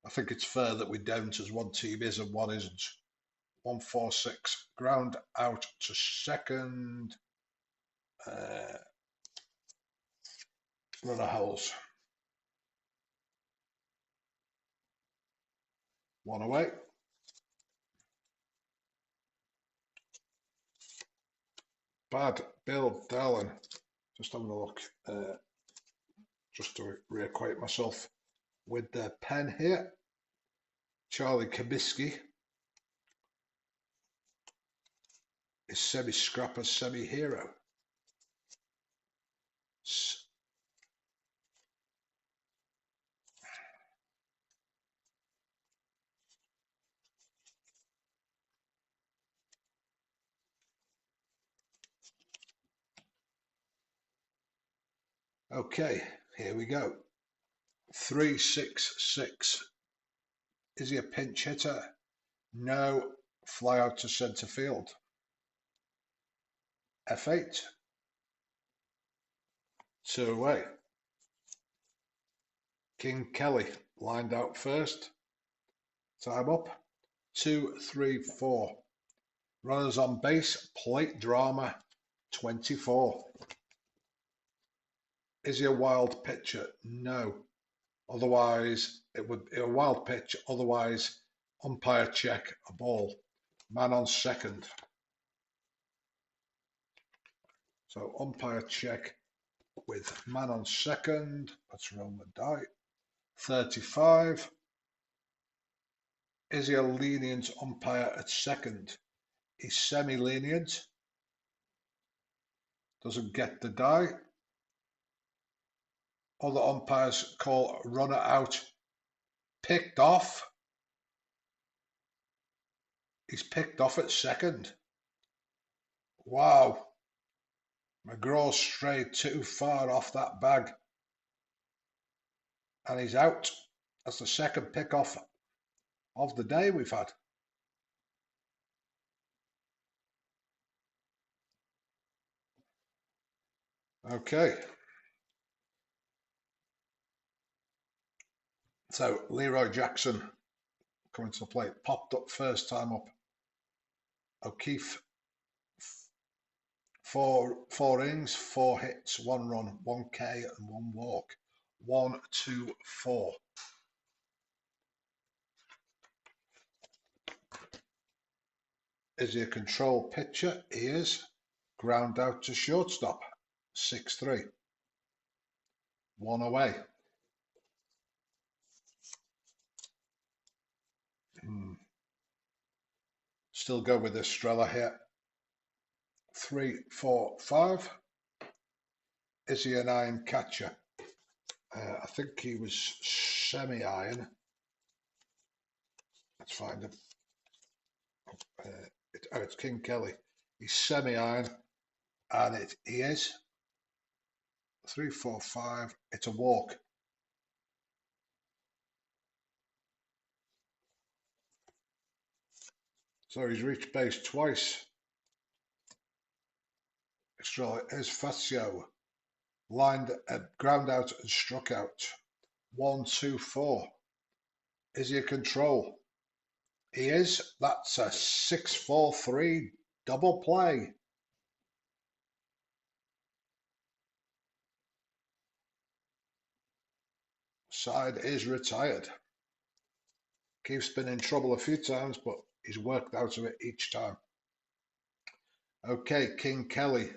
Speaker 1: I think it's fair that we don't, as one team is and one isn't. 1-4-6. Ground out to second. Runner holes. 1 away. Bad Bill Darlin. Just having a look, just to reacquaint myself with the pen here. Charlie Kabisky is semi-scrapper, semi-hero. Okay, here we go. 3-6-6. Is he a pinch hitter? No. Fly out to centre field. F8. 2 away. King Kelly lined out first. Time up. 2-3-4. Runners on base. Plate drama. 24. Is he a wild pitcher? No. Otherwise, it would be a wild pitch. Otherwise, umpire check, a ball. Man on second. So umpire check with man on second. Let's roll the die. 35. Is he a lenient umpire at second? He's semi-lenient. Doesn't get the die. Other umpires call runner out picked off. He's picked off at second. Wow. McGraw strayed too far off that bag. And he's out. That's the second pick off of the day we've had. Okay. So Leroy Jackson coming to the plate. Popped up first time up. O'Keefe. 4 innings, 4 hits, 1 run, 1 K and 1 walk. 1-2-4. Is he a control pitcher? He is. Ground out to shortstop. 6-3. 1 away. Still go with Estrella here. 3-4-5. Is he an iron catcher? I think he was semi-iron. Let's find him. It's King Kelly. He's semi-iron, and he is. 3-4-5. It's a walk. So he's reached base twice. Estrella is Fazio. Lined ground out and struck out. 1-2-4. Is he a control? He is. That's a 6-4-3 double play. Side is retired. Keith's been in trouble a few times, but he's worked out of it each time. Okay, King Kelly.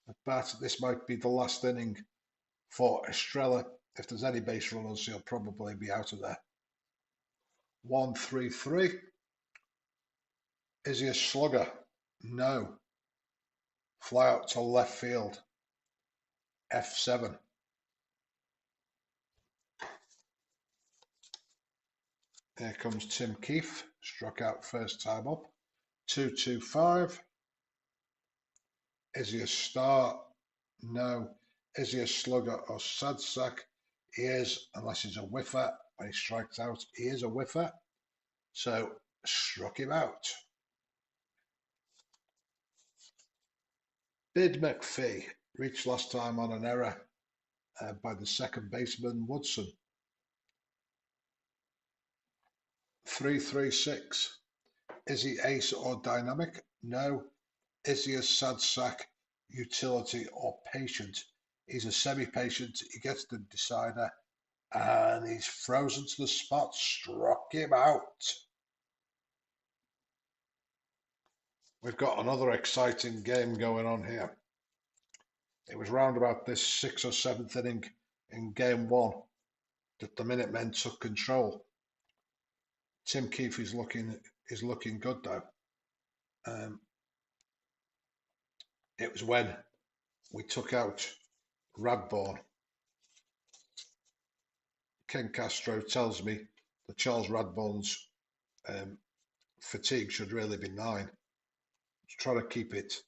Speaker 1: But this might be the last inning for Estrella. If there's any base runners, he'll probably be out of there. 1-3-3. Is he a slugger? No. Fly out to left field. F7. Here comes Tim Keefe. Struck out first time up. 2-2-5. Is he a star? No. Is he a slugger or sad sack? He is, unless he's a whiffer. When he strikes out, he is a whiffer. So, struck him out. Bid McPhee reached last time on an error by the second baseman Woodson. 3-3-6. Is he ace or dynamic? No. Is he a sad sack, utility or patient? He's a semi-patient. He gets the decider and he's frozen to the spot. Struck him out. We've got another exciting game going on here. It was round about this 6th or 7th inning in game 1 that the Minutemen took control. Tim Keefe is looking good though. It was when we took out Radbourne. Ken Castro tells me that Charles Radbourne's fatigue should really be 9. Try to keep it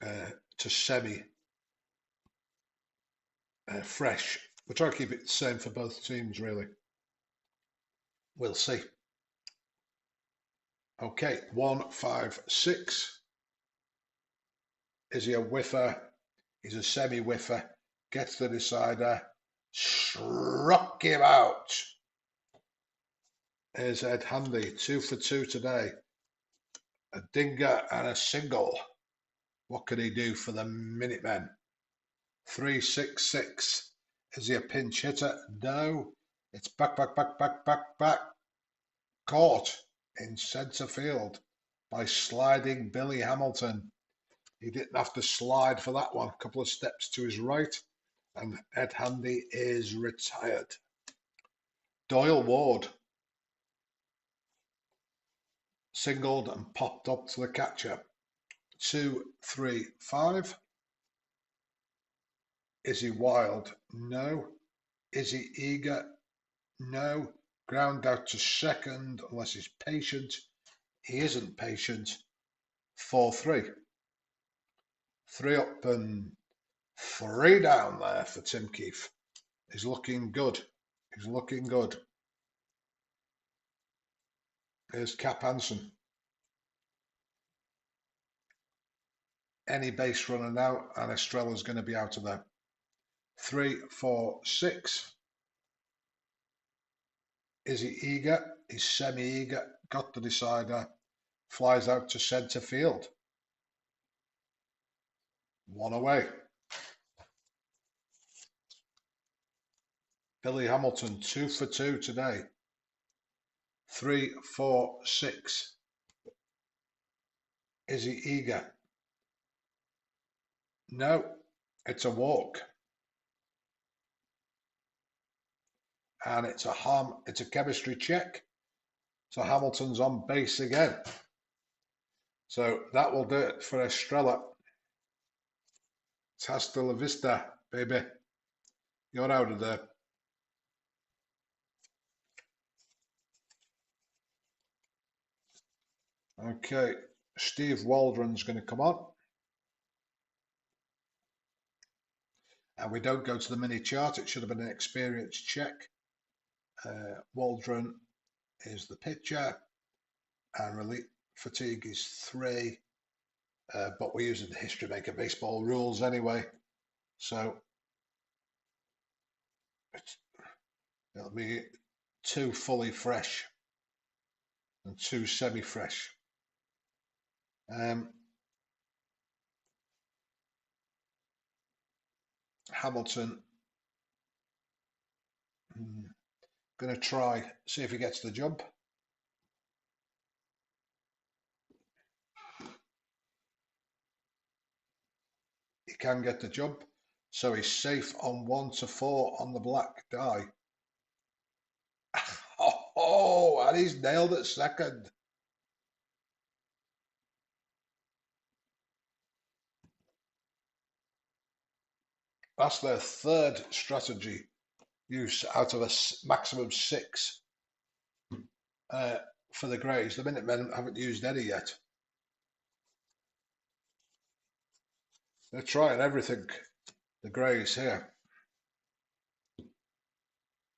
Speaker 1: to semi fresh. We'll try to keep it the same for both teams, really. We'll see. Okay, 1-5-6. Is he a whiffer? He's a semi-whiffer. Gets the decider. Struck him out. Here's Ed Handy, 2 for 2 today. A dinger and a single. What can he do for the Minutemen? 3-6-6. Is he a pinch hitter? No. It's back. Caught in centre field by sliding Billy Hamilton. He didn't have to slide for that one. A couple of steps to his right, and Ed Handy is retired. Doyle Ward singled and popped up to the catcher. 2-3-5. Is he wild? No. Is he eager? No. Ground out to second unless he's patient. He isn't patient. 4-3. 3 up and 3 down there for Tim Keefe. He's looking good. He's looking good. Here's Cap Hansen. Any base runner now, and Estrella's going to be out of there. 3-4-6. Is he eager? He's semi-eager. Got the decider. Flies out to centre field. 1 away. Billy Hamilton, 2 for 2 today. 3-4-6. Is he eager? No, it's a walk. And it's a chemistry check. So Hamilton's on base again. So that will do it for Estrella. It's hasta la vista, baby. You're out of there. Okay, Steve Waldron's going to come on. And we don't go to the mini chart. It should have been an experience check. Waldron is the pitcher. And relief fatigue is 3. But we're using the History Maker baseball rules anyway. So it'll be 2 fully fresh and 2 semi-fresh. Hamilton, going to try, see if he gets the jump. can get the jump, so he's safe on 1 to 4 on the black die. Oh, and he's nailed it second. That's their third strategy use out of a maximum 6 for the Greys. The Minutemen haven't used any yet. They're trying everything, the Greys here.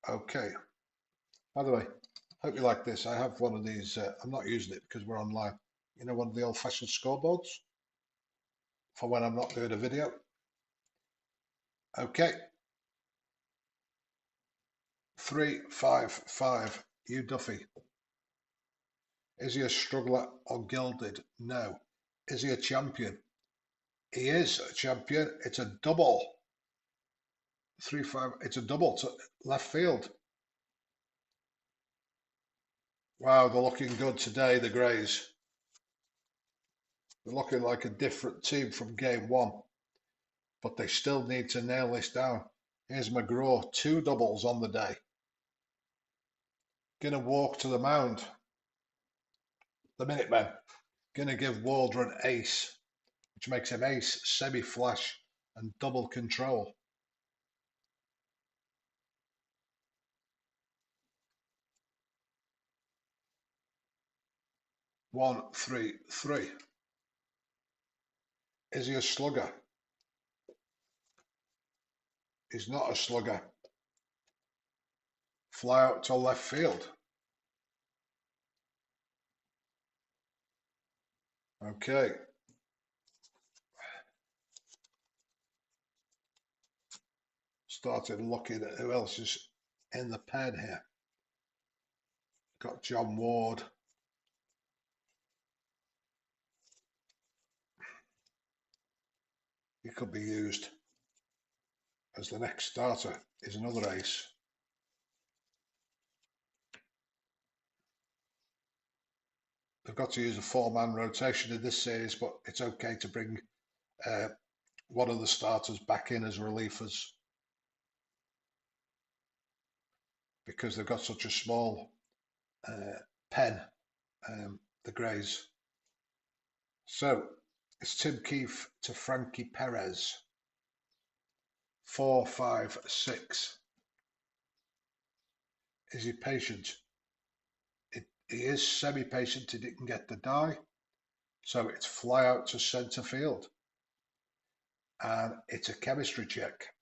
Speaker 1: Okay. By the way, hope you like this. I have one of these. I'm not using it because we're online. You know, one of the old-fashioned scoreboards for when I'm not doing a video. Okay. 3, 5, 5. Hugh Duffy. Is he a struggler or gilded? No. Is he a champion? He is a champion. It's a double. 3, 5. It's a double to left field. Wow, they're looking good today, the Greys. They're looking like a different team from game 1. But they still need to nail this down. Here's McGraw, 2 doubles on the day. Gonna walk to the mound. The Minutemen gonna give Waldron ace, which makes him ace, semi-flash, and double control. One, 3, 3. Is he a slugger? He's not a slugger. Fly out to left field. Okay. Started looking at who else is in the pen here. Got John Ward. He could be used as the next starter. Is another ace. They've got to use a 4-man rotation in this series, but it's okay to bring one of the starters back in as relievers because they've got such a small pen, the Greys. So it's Tim Keefe to Frankie Perez. 4, 5, 6. Is he patient? He is semi-patient. He didn't get the die. So it's fly out to centre field. And it's a chemistry check.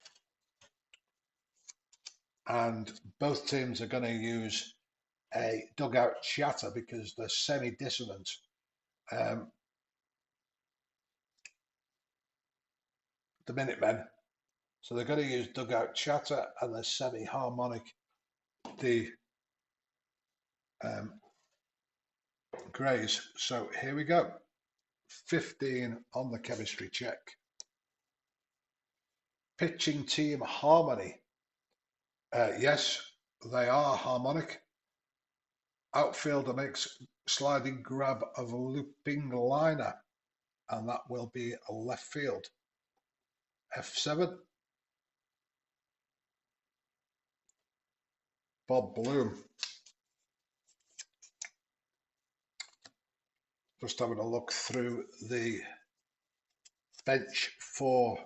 Speaker 1: And both teams are going to use a dugout chatter because they're semi-dissonant. The Minutemen. So they're going to use dugout chatter and the semi-harmonic. The Greys. So here we go. 15 on the chemistry check. Pitching team harmony. Yes, they are harmonic. Outfielder makes sliding grab of a looping liner, and that will be a left field. F7. Bob Bloom. Just having a look through the bench for,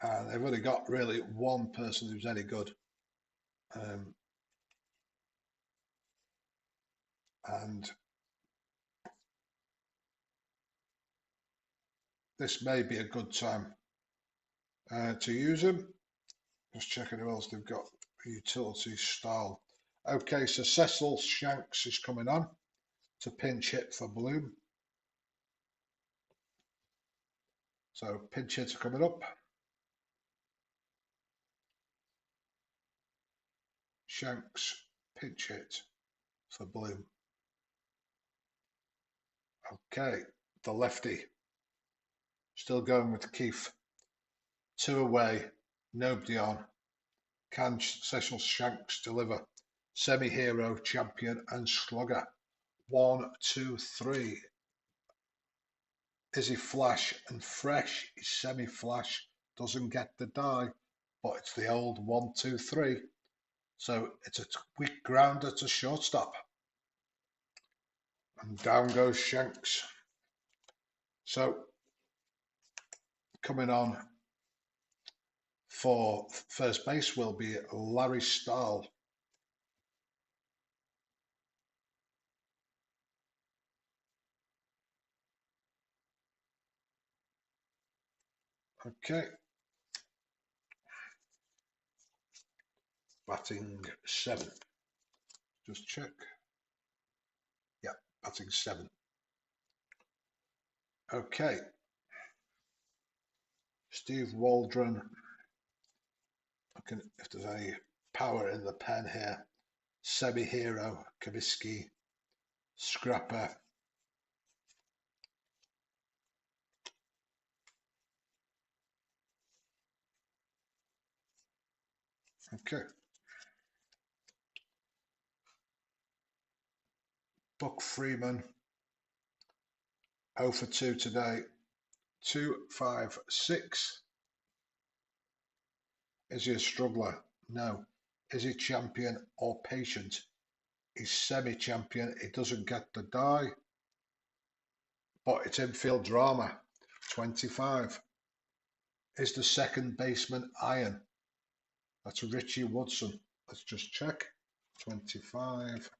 Speaker 1: and they've only got really one person who's any good. And this may be a good time to use him. Just checking who else they've got. Utility style. Okay, so Cecil Shanks is coming on to pinch hit for Bloom. So pinch hits are coming up. Shanks pinch hit for Bloom. Okay, the lefty. Still going with Keefe. 2 away, nobody on. Can Cecil Shanks deliver? Semi-hero, champion and slugger. 1, 2, 3. Is he flash and fresh? He's semi-flash, doesn't get the die, but it's the old 1-2-3. So it's a weak grounder to shortstop. And down goes Shanks. So coming on for first base will be Larry Stahl. Okay. Batting 7. Just check. Yeah, batting 7. Okay. Steve Waldron. Looking if there's any power in the pen here. Semi-hero, Kavitsky, Scrapper. Okay. Buck Freeman. 0 for 2 today. 2-5-6. Is he a struggler? No. Is he champion or patient? He's semi-champion. He doesn't get the die. But it's infield drama. 25. Is the second baseman iron? That's Richie Woodson. Let's just check. 25.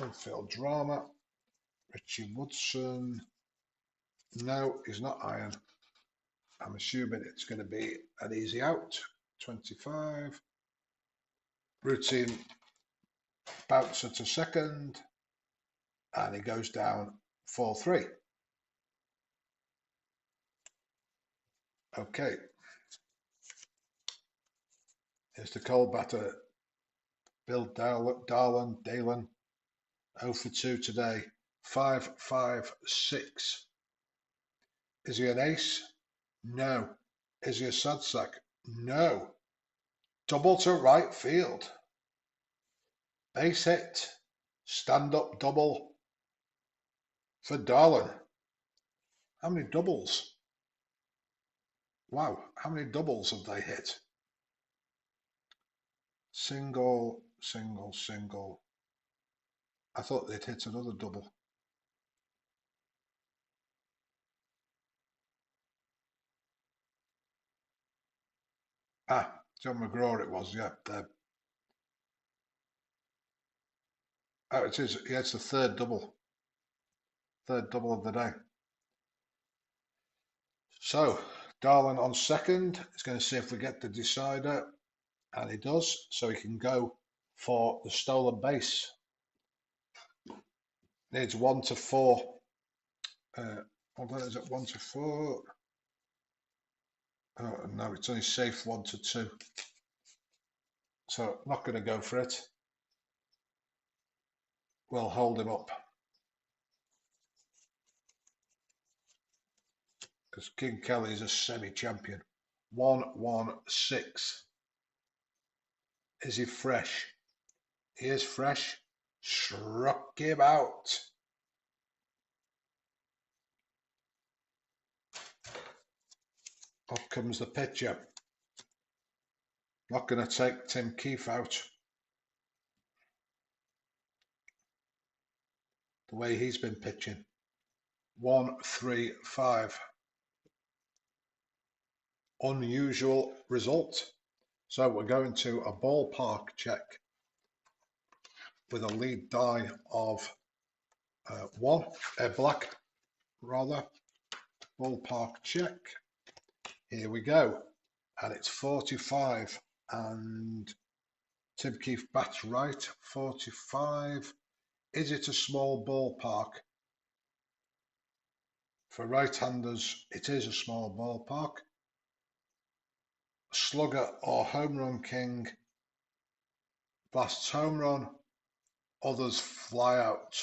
Speaker 1: Infield drama. Richie Woodson. No, he's not iron. I'm assuming it's going to be an easy out. 25. Routine bouncer to second. And he goes down 4-3. Okay. Here's the cold batter. Bill Dalen. 0 for 2 today. 5-5-6. Is he an ace? No. Is he a sad sack? No. Double to right field. Base hit. Stand up double for Darlin. How many doubles? Wow, how many doubles have they hit? Single, single, single. I thought they'd hit another double. Ah, John McGraw it was, yeah. Oh, it is. Yeah, it's the third double. Third double of the day. So, Darlin on second. He's going to see if we get the decider. And he does. So he can go for the stolen base. Needs 1 to 4. Hold on, is it 1 to 4? Oh, no, it's only safe 1 to 2. So, not going to go for it. We'll hold him up. Because King Kelly is a semi-champion. 1-1-6. Is he fresh? He is fresh. Struck him out. Up comes the pitcher. Not going to take Tim Keefe out. The way he's been pitching. 1-3-5. Unusual result. So we're going to a ballpark check with a lead die of 1, black rather. Ballpark check. Here we go. And it's 45 and Tim Keefe bats right. 45. Is it a small ballpark? For right-handers, it is a small ballpark. Slugger or home run king blasts home run. Others fly out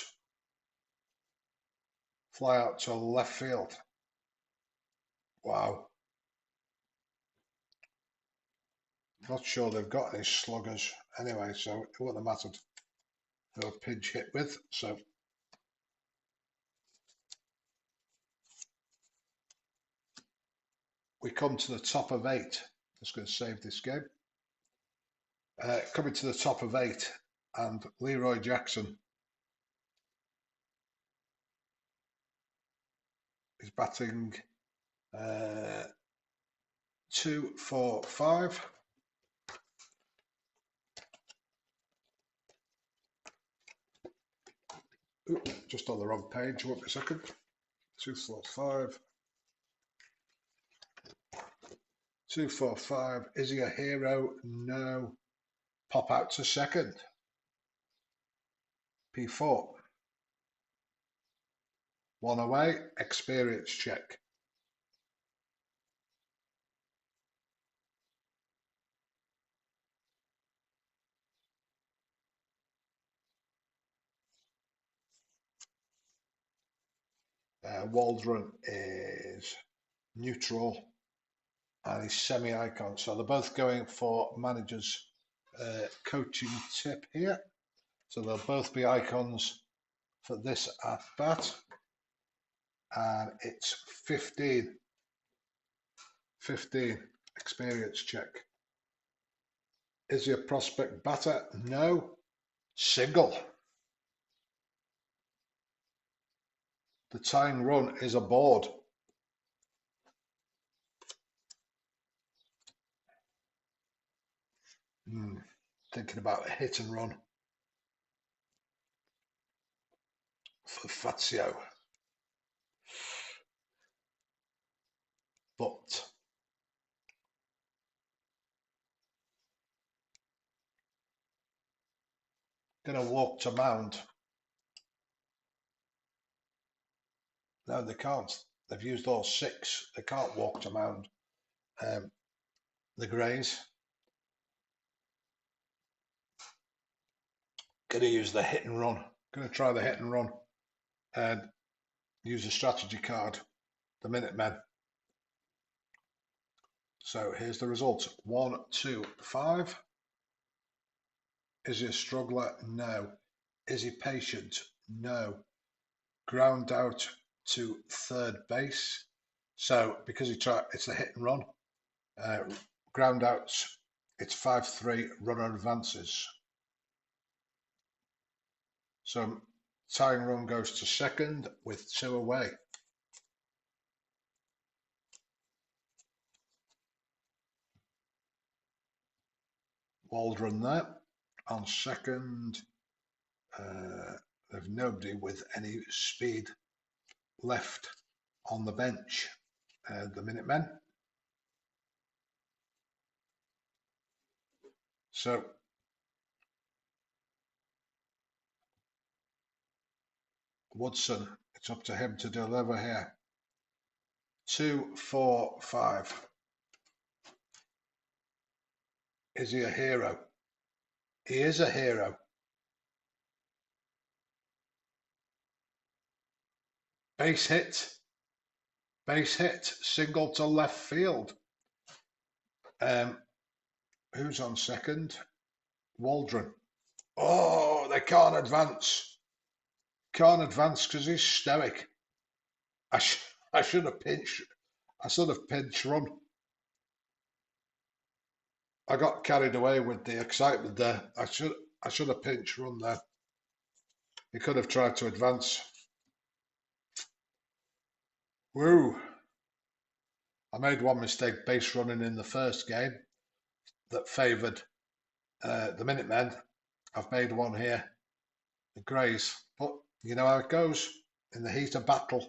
Speaker 1: to left field. Wow. Not sure they've got any sluggers anyway, so it wouldn't have mattered who a pinch hit with. So we come to the top of 8. Just going to save this game. Coming to the top of 8, and Leroy Jackson is batting 2, 4, 5. Ooh, just on the wrong page. Wait a second. 2, 4, 5. 2, 4, 5. Is he a hero? No. Pop out to second. P4. 1 away. Experience check. Waldron is neutral and he's semi-icon. So they're both going for manager's coaching tip here. So they'll both be icons for this at bat. And it's 15 experience check. Is he a prospect batter? No. Single. The tying run is aboard. Thinking about a hit and run for Fazio. But going to walk to mound. No, they can't. They've used all 6. They can't walk to mound. The Grays. Going to use the hit and run. Going to try the hit and run and use a strategy card. The Minutemen. So here's the result. 1, 2, 5. Is he a struggler? No. Is he patient? No. Ground out to third base. So because he tried, it's a hit and run. Ground outs, it's 5-3, runner advances. So tying run goes to second with 2 away. Waldron there on second. There's nobody with any speed left on the bench. The Minutemen. So Woodson, it's up to him to deliver here. 2, 4, 5. Is he a hero? He is a hero. Base hit, single to left field. Who's on second? Waldron. Oh, they can't advance. Can't advance because he's stoic. I should have pinched. I should have pinch run. I got carried away with the excitement there. I should have pinch run there. He could have tried to advance. Woo! I made one mistake base running in the first game that favoured the Minutemen. I've made one here, the Grays. But you know how it goes. In the heat of battle,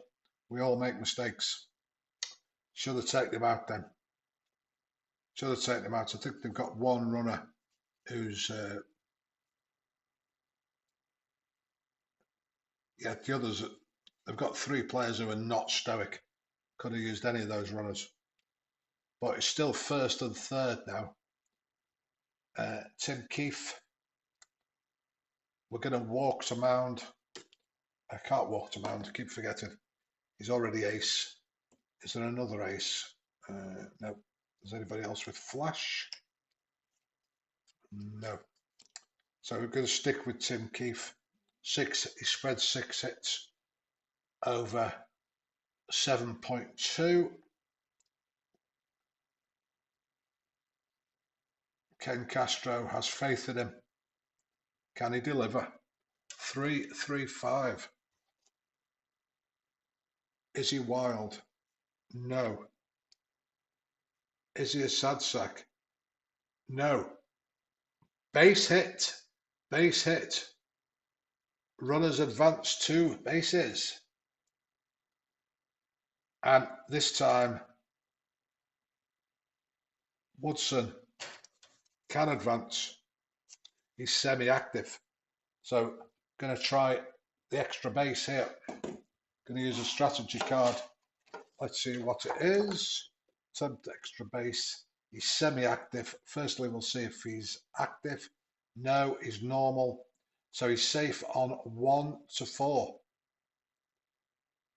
Speaker 1: we all make mistakes. Should have taken him out then. Should have taken him out. I think they've got one runner who's yeah, the others, they've got 3 players who are not stoic. Could have used any of those runners. But it's still first and third now. Tim Keefe. We're going to walk to mound. I can't walk to mound. I keep forgetting. He's already ace. Is there another ace? No. Is anybody else with flash? No. So we're going to stick with Tim Keefe. 6. He spread 6 hits over 7.2. Ken Castro has faith in him. Can he deliver? 3-3-5. Is he wild? No. Is he a sad sack? No. Base hit. Base hit. Runners advance 2 bases. And this time, Woodson can advance. He's semi-active. So, going to try the extra base here. Going to use a strategy card. Let's see what it is. Attempt extra base. He's semi-active. Firstly, we'll see if he's active. No, he's normal. So he's safe on 1 to 4.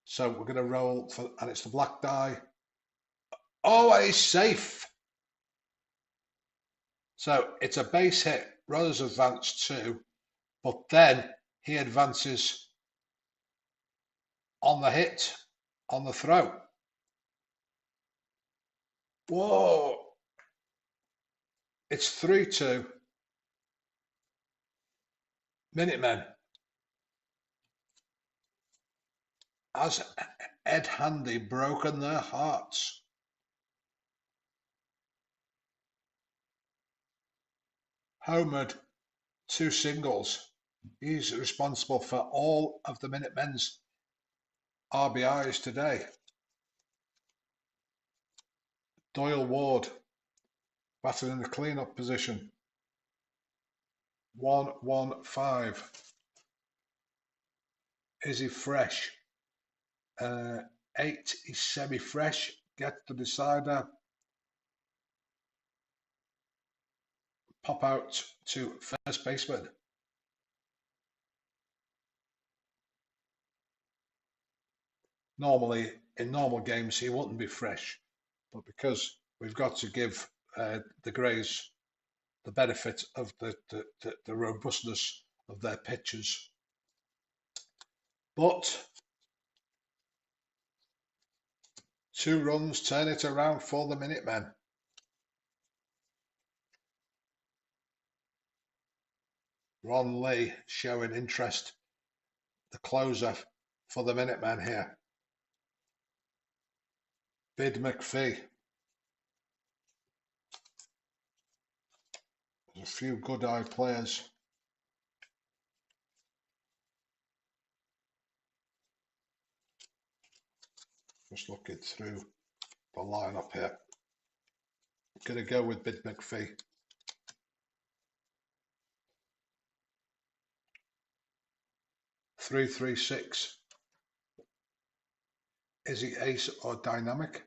Speaker 1: So we're going to roll for, and it's the black die. Oh, and he's safe. So it's a base hit. Runners advance 2, but then he advances on the hit, on the throw. Whoa. It's 3-2. Minutemen. Has Ed Handy broken their hearts? Homered 2 singles. He's responsible for all of the Minutemen's RBIs today. Doyle Ward batting in the clean-up position. 1-1-5. Is he fresh? 8, he's semi-fresh. Get the decider. Pop out to first baseman. Normally, in normal games, he wouldn't be fresh. But because we've got to give the Grays the benefit of the robustness of their pitches. But 2 runs turn it around for the Minutemen. Ron Lee showing interest, the closer for the Minutemen here. Bid McPhee. There's a few good eye players. Just looking through the lineup here. I'm going to go with Bid McPhee. Three, 3-6. Is he ace or dynamic?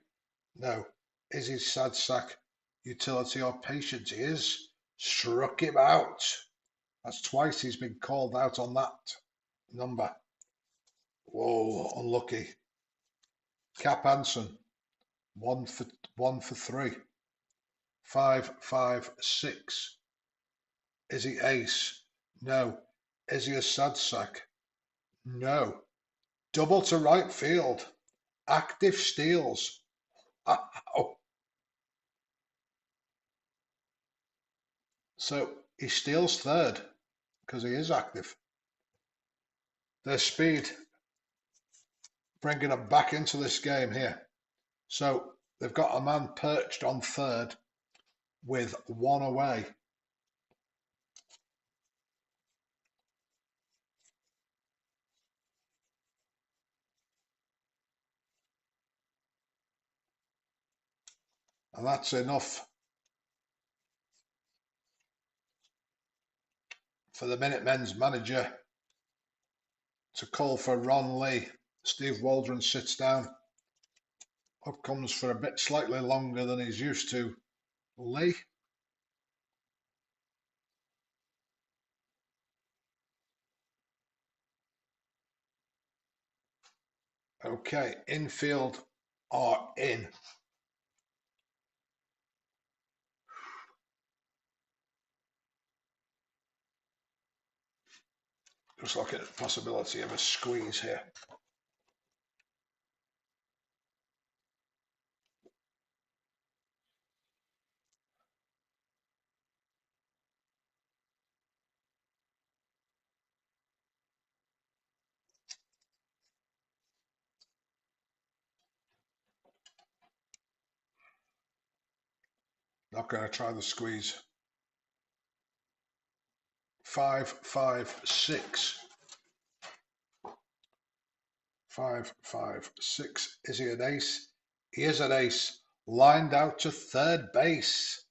Speaker 1: No. Is he sad sack, utility or patient? He is. Struck him out. That's twice he's been called out on that number. Whoa, unlucky. Cap Hansen, 1 for 3. 5-5-6. Is he ace? No. Is he a sad sack? No. Double to right field. Active steals. Wow. So he steals third because he is active. Their speed bringing them back into this game here. So they've got a man perched on third with 1 away. And that's enough for the Minutemen's manager to call for Ron Lee. Steve Waldron sits down. Up comes for a bit slightly longer than he's used to. Lee. Okay, infield are in. Just looking at the possibility of a squeeze here. Not going to try the squeeze. 5, 5, 6. 5, 5, 6. Is he an ace? He is an ace. Lined out to third base.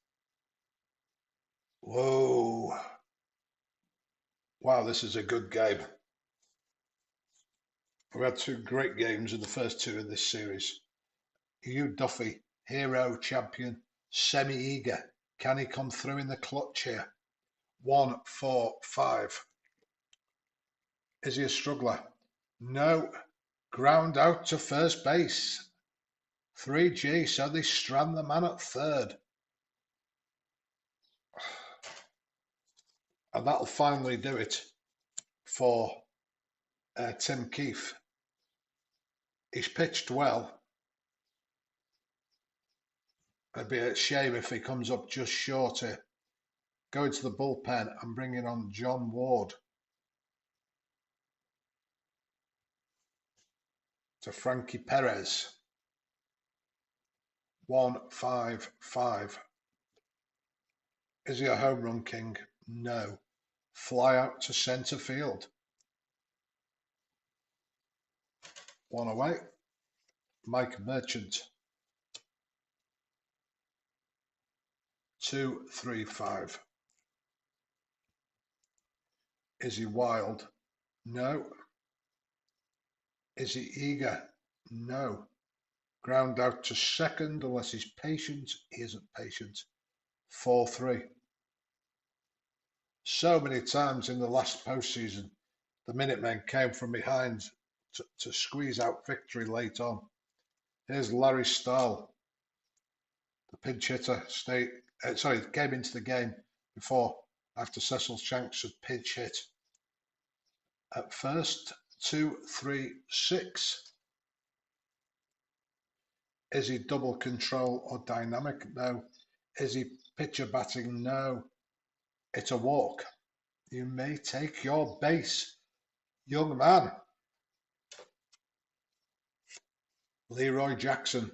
Speaker 1: Whoa. Wow, this is a good game. We've had two great games in the first two in this series. Hugh Duffy, hero, champion, semi-eager. Can he come through in the clutch here? 1, 4, 5. Is he a struggler? No. Ground out to first base. 3G, so they strand the man at third. And that'll finally do it for Tim Keefe. He's pitched well. It'd be a shame if he comes up just short here. Going to the bullpen and bringing on John Ward to Frankie Perez. 1, 5, 5. Is he a home run king? No. Fly out to centre field. 1 away. Mike Merchant. 2, 3, 5. Is he wild? No. Is he eager? No. Ground out to second unless he's patient. He isn't patient. 4, 3. So many times in the last postseason, the Minutemen came from behind to squeeze out victory late on. Here's Larry Stahl, the pinch hitter, came into the game before after Cecil Shanks had pinch hit. At first, 2, 3, 6. Is he double control or dynamic? No. Is he pitcher batting? No. It's a walk. You may take your base, young man. Leroy Jackson.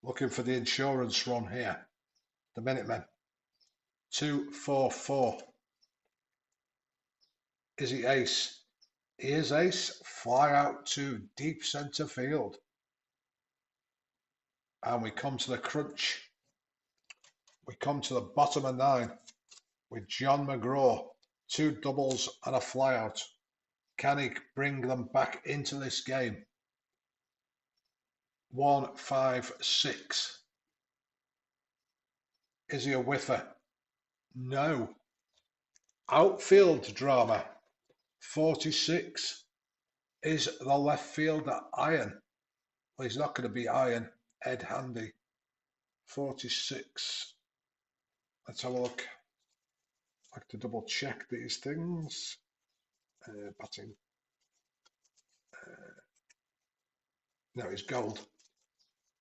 Speaker 1: Looking for the insurance run here. The Minutemen. 2, 4, 4. Is he ace? He is ace. Fly out to deep centre field. And we come to the crunch. We come to the bottom of 9 with John McGraw. 2 doubles and a flyout. Can he bring them back into this game? 1, 5, 6. Is he a whiffer? No. Outfield drama. 46. Is the left fielder iron? Well, he's not going to be iron. Ed Handy. 46. Let's have a look. I like to double check these things. Batting. No, it's gold.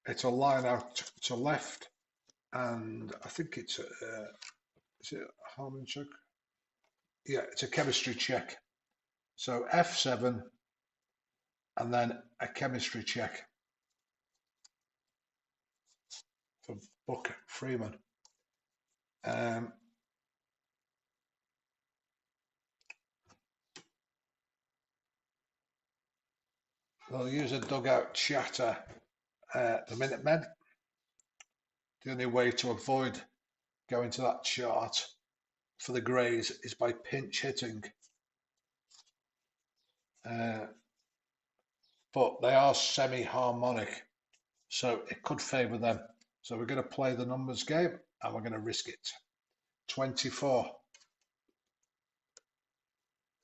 Speaker 1: It's a line out to left, and I think it's is it Harmon check? Yeah, it's a chemistry check. So F7, and then a chemistry check for Buck Freeman. They'll use a dugout chatter. The Minutemen. The only way to avoid going to that chart for the Grays is by pinch hitting. But they are semi-harmonic, so it could favour them. So we're going to play the numbers game and we're going to risk it. 24.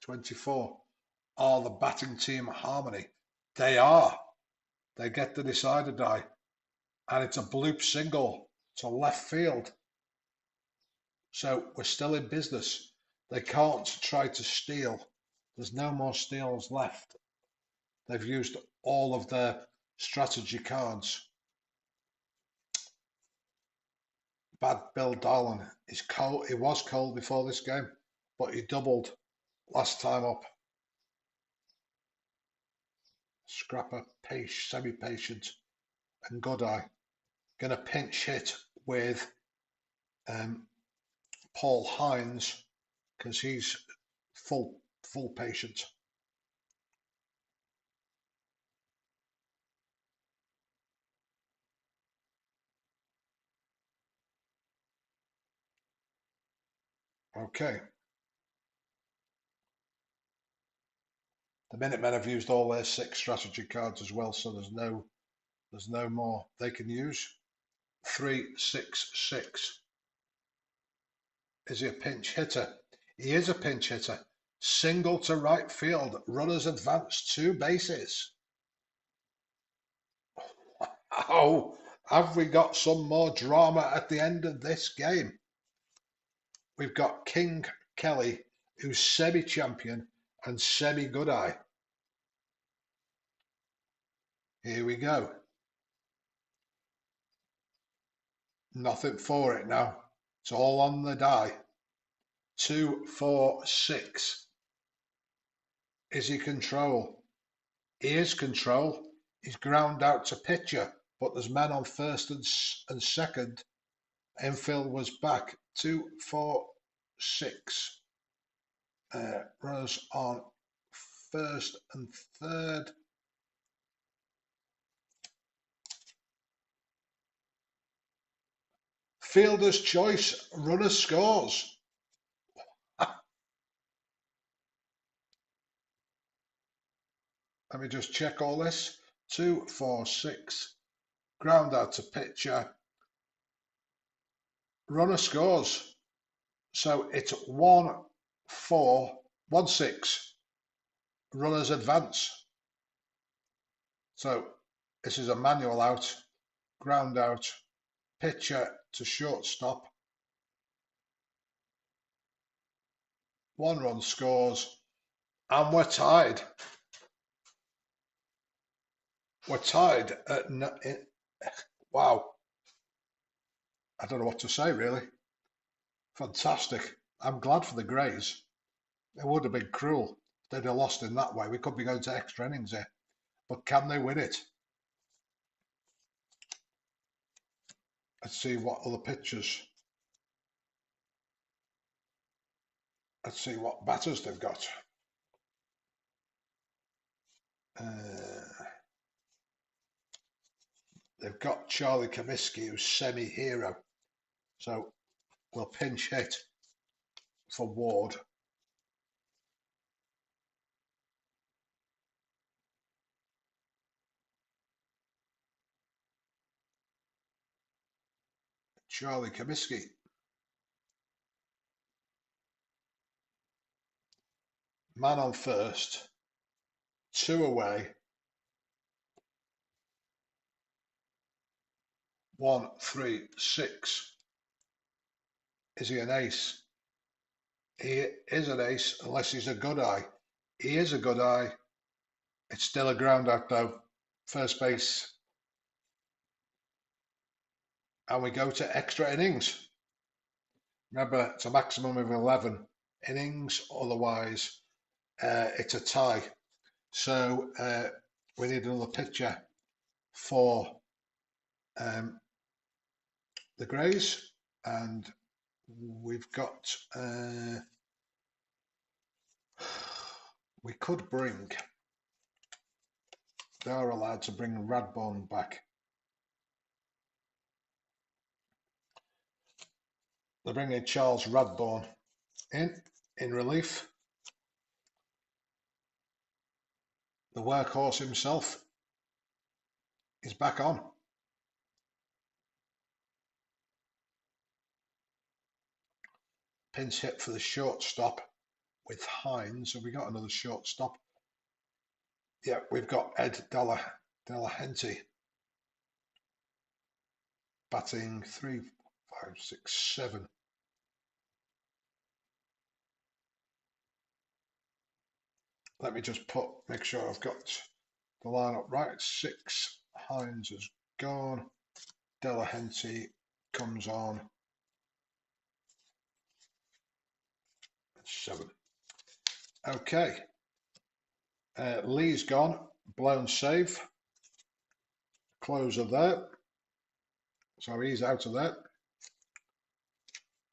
Speaker 1: 24. Are the batting team harmony? They are. They get the decider die. And it's a bloop single to left field. So we're still in business. They can't try to steal. There's no more steals left. They've used all of their strategy cards. Bad Bill Darlin is cold. He was cold before this game, but he doubled last time up. Scrapper, semi-patient, and Goodeye. going to pinch hit with Paul Hines because he's full patient. Okay. The Minutemen have used all their 6 strategy cards as well, so there's no more they can use. 3-6-6. Is he a pinch hitter? He is a pinch hitter. Single to right field. Runners advance 2 bases. Oh, have we got some more drama at the end of this game? We've got King Kelly, who's semi-champion and semi-good-eye. Here we go. Nothing for it now. It's all on the die. 2, 4, 6. Is he control? He is control. He's ground out to pitcher, but there's men on first and second. Infield was back. 2, 4, 6. Runners on first and third. Fielder's choice. Runner scores. Let me just check all this. 2, 4, 6. Ground out to pitcher. Runner scores. So it's 1, 4, 1, 6. Runners advance. So this is a manual out. Ground out. Pitcher to shortstop. 1 run scores. And we're tied. We're tied at... Wow. I don't know what to say, really. Fantastic. I'm glad for the Grays. It would have been cruel if they'd have lost in that way. We could be going to extra innings here. But can they win it? Let's see what other pitchers. Let's see what batters they've got. They've got Charlie Comiskey, who's semi-hero. So we'll pinch hit for Ward. Charlie Comiskey. Man on first. 2 away. 1, 3, 6. Is he an ace? He is an ace unless he's a good eye. He is a good eye. It's still a ground out though. First base. And we go to extra innings. Remember, it's a maximum of 11 innings. Otherwise, it's a tie. So we need another pitcher for the Grays. And we've got... we could bring... They are allowed to bring Radbourne back. They're bringing Charles Radbourne in relief. The workhorse himself is back on. Pinch hit for the shortstop with Hines. Have we got another shortstop? Yeah, we've got Ed Delahenty batting 3, 5, 6, 7. Let me just make sure I've got the lineup right. 6, Hines has gone. Delahenty comes on. 7. Okay. Lee's gone. Blown save. Closer there. So he's out of that.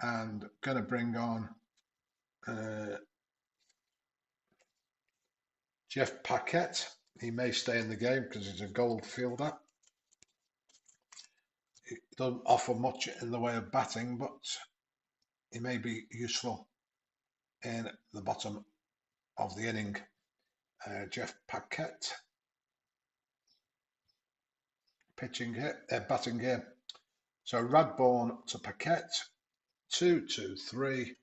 Speaker 1: And going to bring on Jeff Paquette. He may stay in the game because he's a gold fielder. He doesn't offer much in the way of batting, but he may be useful in the bottom of the inning. Jeff Paquette pitching here, batting here. So Radbourne to Paquette, 2-2-3.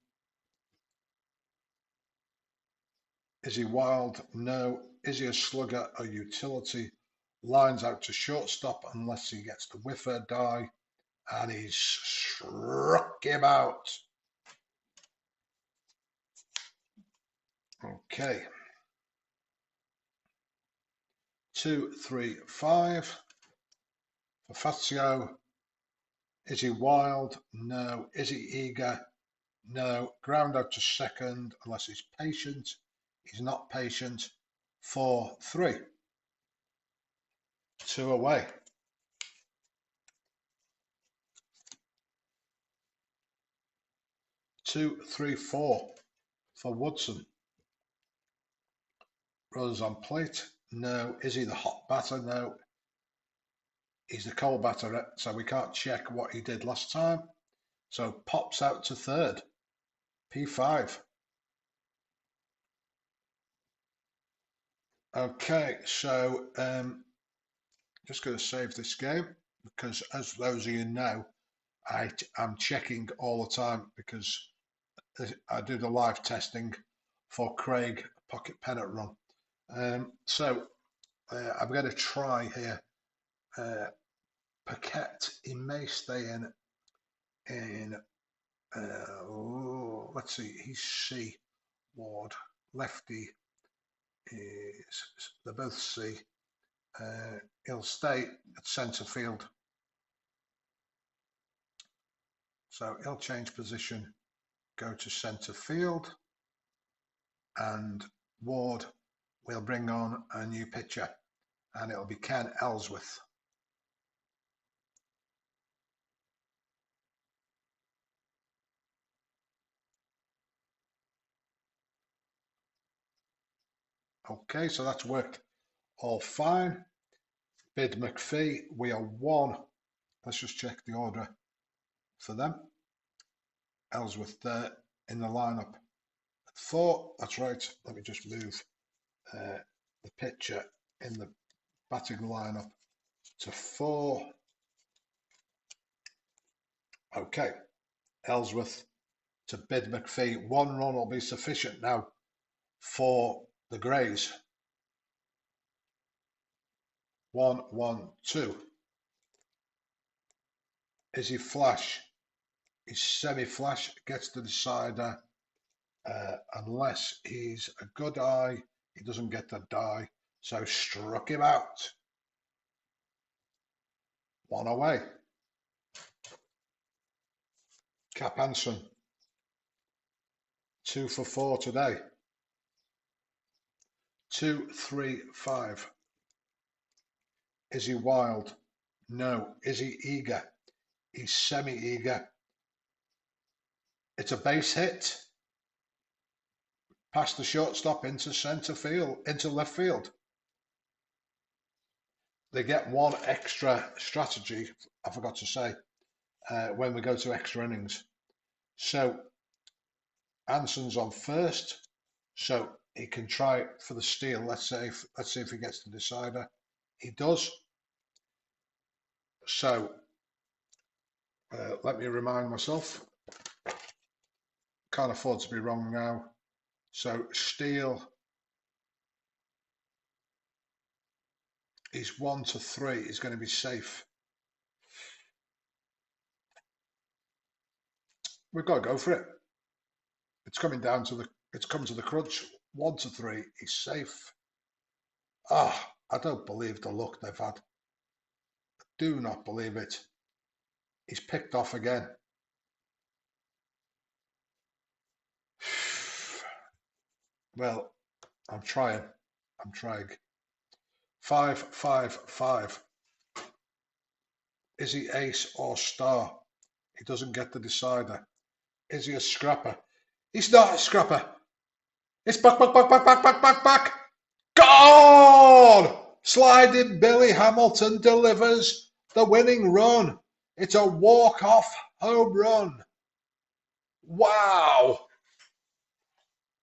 Speaker 1: Is he wild? No. Is he a slugger? A utility? Lines out to shortstop unless he gets the whiffer die, and he's struck him out. Okay. 2-3-5 for Fazio. Is he wild? No. Is he eager? No. Ground out to second unless he's patient. He's not patient. 4-3. 2 away. 2-3-4 for Woodson. Runners on plate. No. Is he the hot batter? No. He's the cold batter, so we can't check what he did last time. So pops out to third. P5. Okay, so just going to save this game because, as those of you know, I'm checking all the time because I do the live testing for Craig Pocket Pennant Run. So I'm going to try here. Paquette, he may stay in let's see, he's C. Ward. Lefty is, they're both C. He'll stay at centre field. So he'll change position, go to centre field, and Ward will bring on a new pitcher, and it'll be Ken Ellsworth. Okay, so that's worked all fine. Bid McPhee, we are 1. Let's just check the order for them. Ellsworth there in the lineup at 4. That's right. Let me just move the pitcher in the batting lineup to 4. Okay. Ellsworth to Bid McPhee. 1 run will be sufficient now for the Grays. 1-1-2. Is he flash? He's semi-flash, gets the decider. Unless he's a good eye, he doesn't get the die. So struck him out. 1 away. Cap Hansen. 2 for 4 today. 2-3-5. Is he wild? No. Is he eager? He's semi-eager. It's a base hit. Past the shortstop into centre field, into left field. They get 1 extra strategy, I forgot to say, when we go to extra innings. So Anson's on first, so he can try for the steal. Let's see if he gets the decider. He does. So let me remind myself. Can't afford to be wrong now. So steal is 1-3. He's going to be safe. We've got to go for it. It's coming down to it's come to the crunch. 1-3. He's safe. I don't believe the luck they've had. I do not believe it. He's picked off again. Well, I'm trying. 5-5-5. Is he ace or star? He doesn't get the decider. Is he a scrapper? He's not a scrapper. It's back, back, back, back, back, back, back, back. Gone! Sliding Billy Hamilton delivers the winning run. It's a walk-off home run. Wow!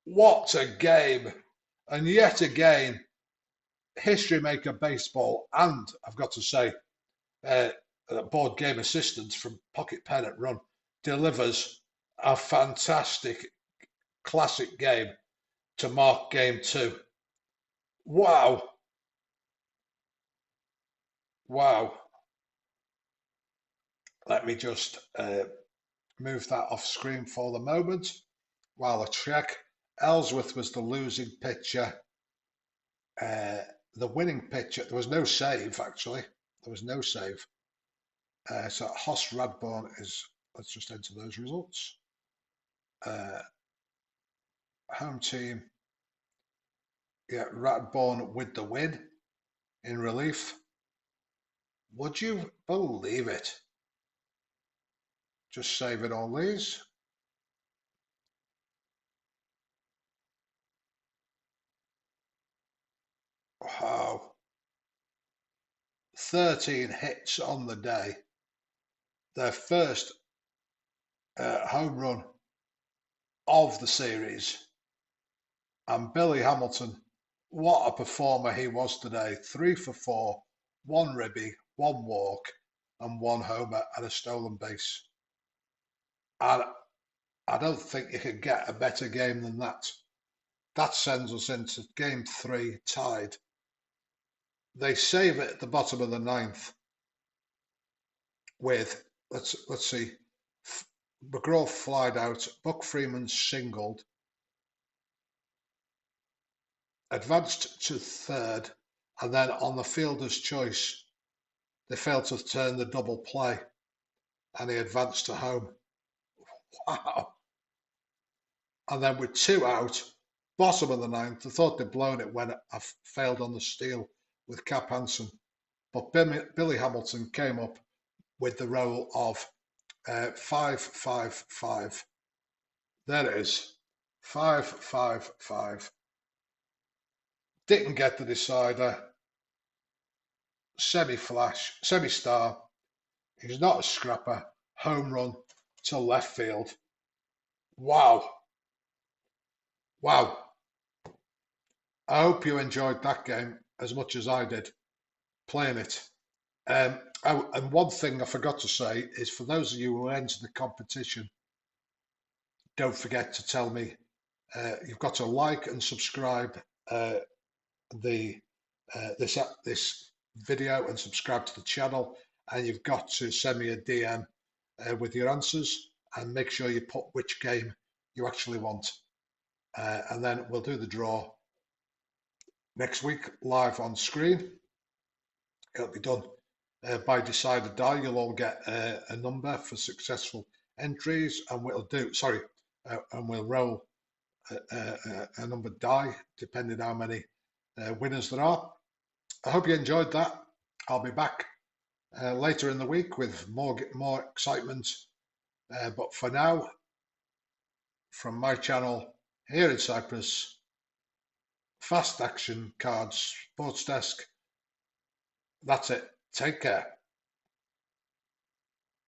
Speaker 1: What a game. And yet again, history maker baseball, and I've got to say, board game assistance from Pocket Pen at Run delivers a fantastic classic game to mark game 2. Wow. Wow. Let me just move that off screen for the moment while I check. Ellsworth was the losing pitcher. The winning pitcher, there was no save actually. There was no save. So Hoss Radbourne is, let's just enter those results. Home team, yeah, Radbourne with the win in relief. Would you believe it? Just saving all these. Wow. 13 hits on the day. Their first home run of the series. And Billy Hamilton, what a performer he was today. 3 for 4, 1 ribby, 1 walk, and 1 homer and a stolen base. And I don't think you could get a better game than that. That sends us into game 3 tied. They save it at the bottom of the 9th with, let's see, McGraw flied out, Buck Freeman singled, advanced to 3rd, and then on the fielder's choice, they failed to turn the double play, and he advanced to home. Wow. And then with 2 out, bottom of the 9th, I thought they'd blown it when I failed on the steal with Cap Hansen. But Billy Hamilton came up with the role of 5-5-5. There it is, 5-5-5. Didn't get the decider. Semi-flash, semi-star. He's not a scrapper. Home run to left field. Wow. Wow. I hope you enjoyed that game as much as I did playing it. And one thing I forgot to say is for those of you who enter the competition, don't forget to tell me, you've got to like and subscribe this video and subscribe to the channel, and you've got to send me a DM with your answers and make sure you put which game you actually want. And then we'll do the draw next week live on screen. It'll be done by Decide or Die. You'll all get a number for successful entries, and we'll roll a number die depending how many winners there are. I hope you enjoyed that. I'll be back later in the week with more excitement. But for now, from my channel here in Cyprus, Fast Action Cards Sports Desk, that's it. Take care.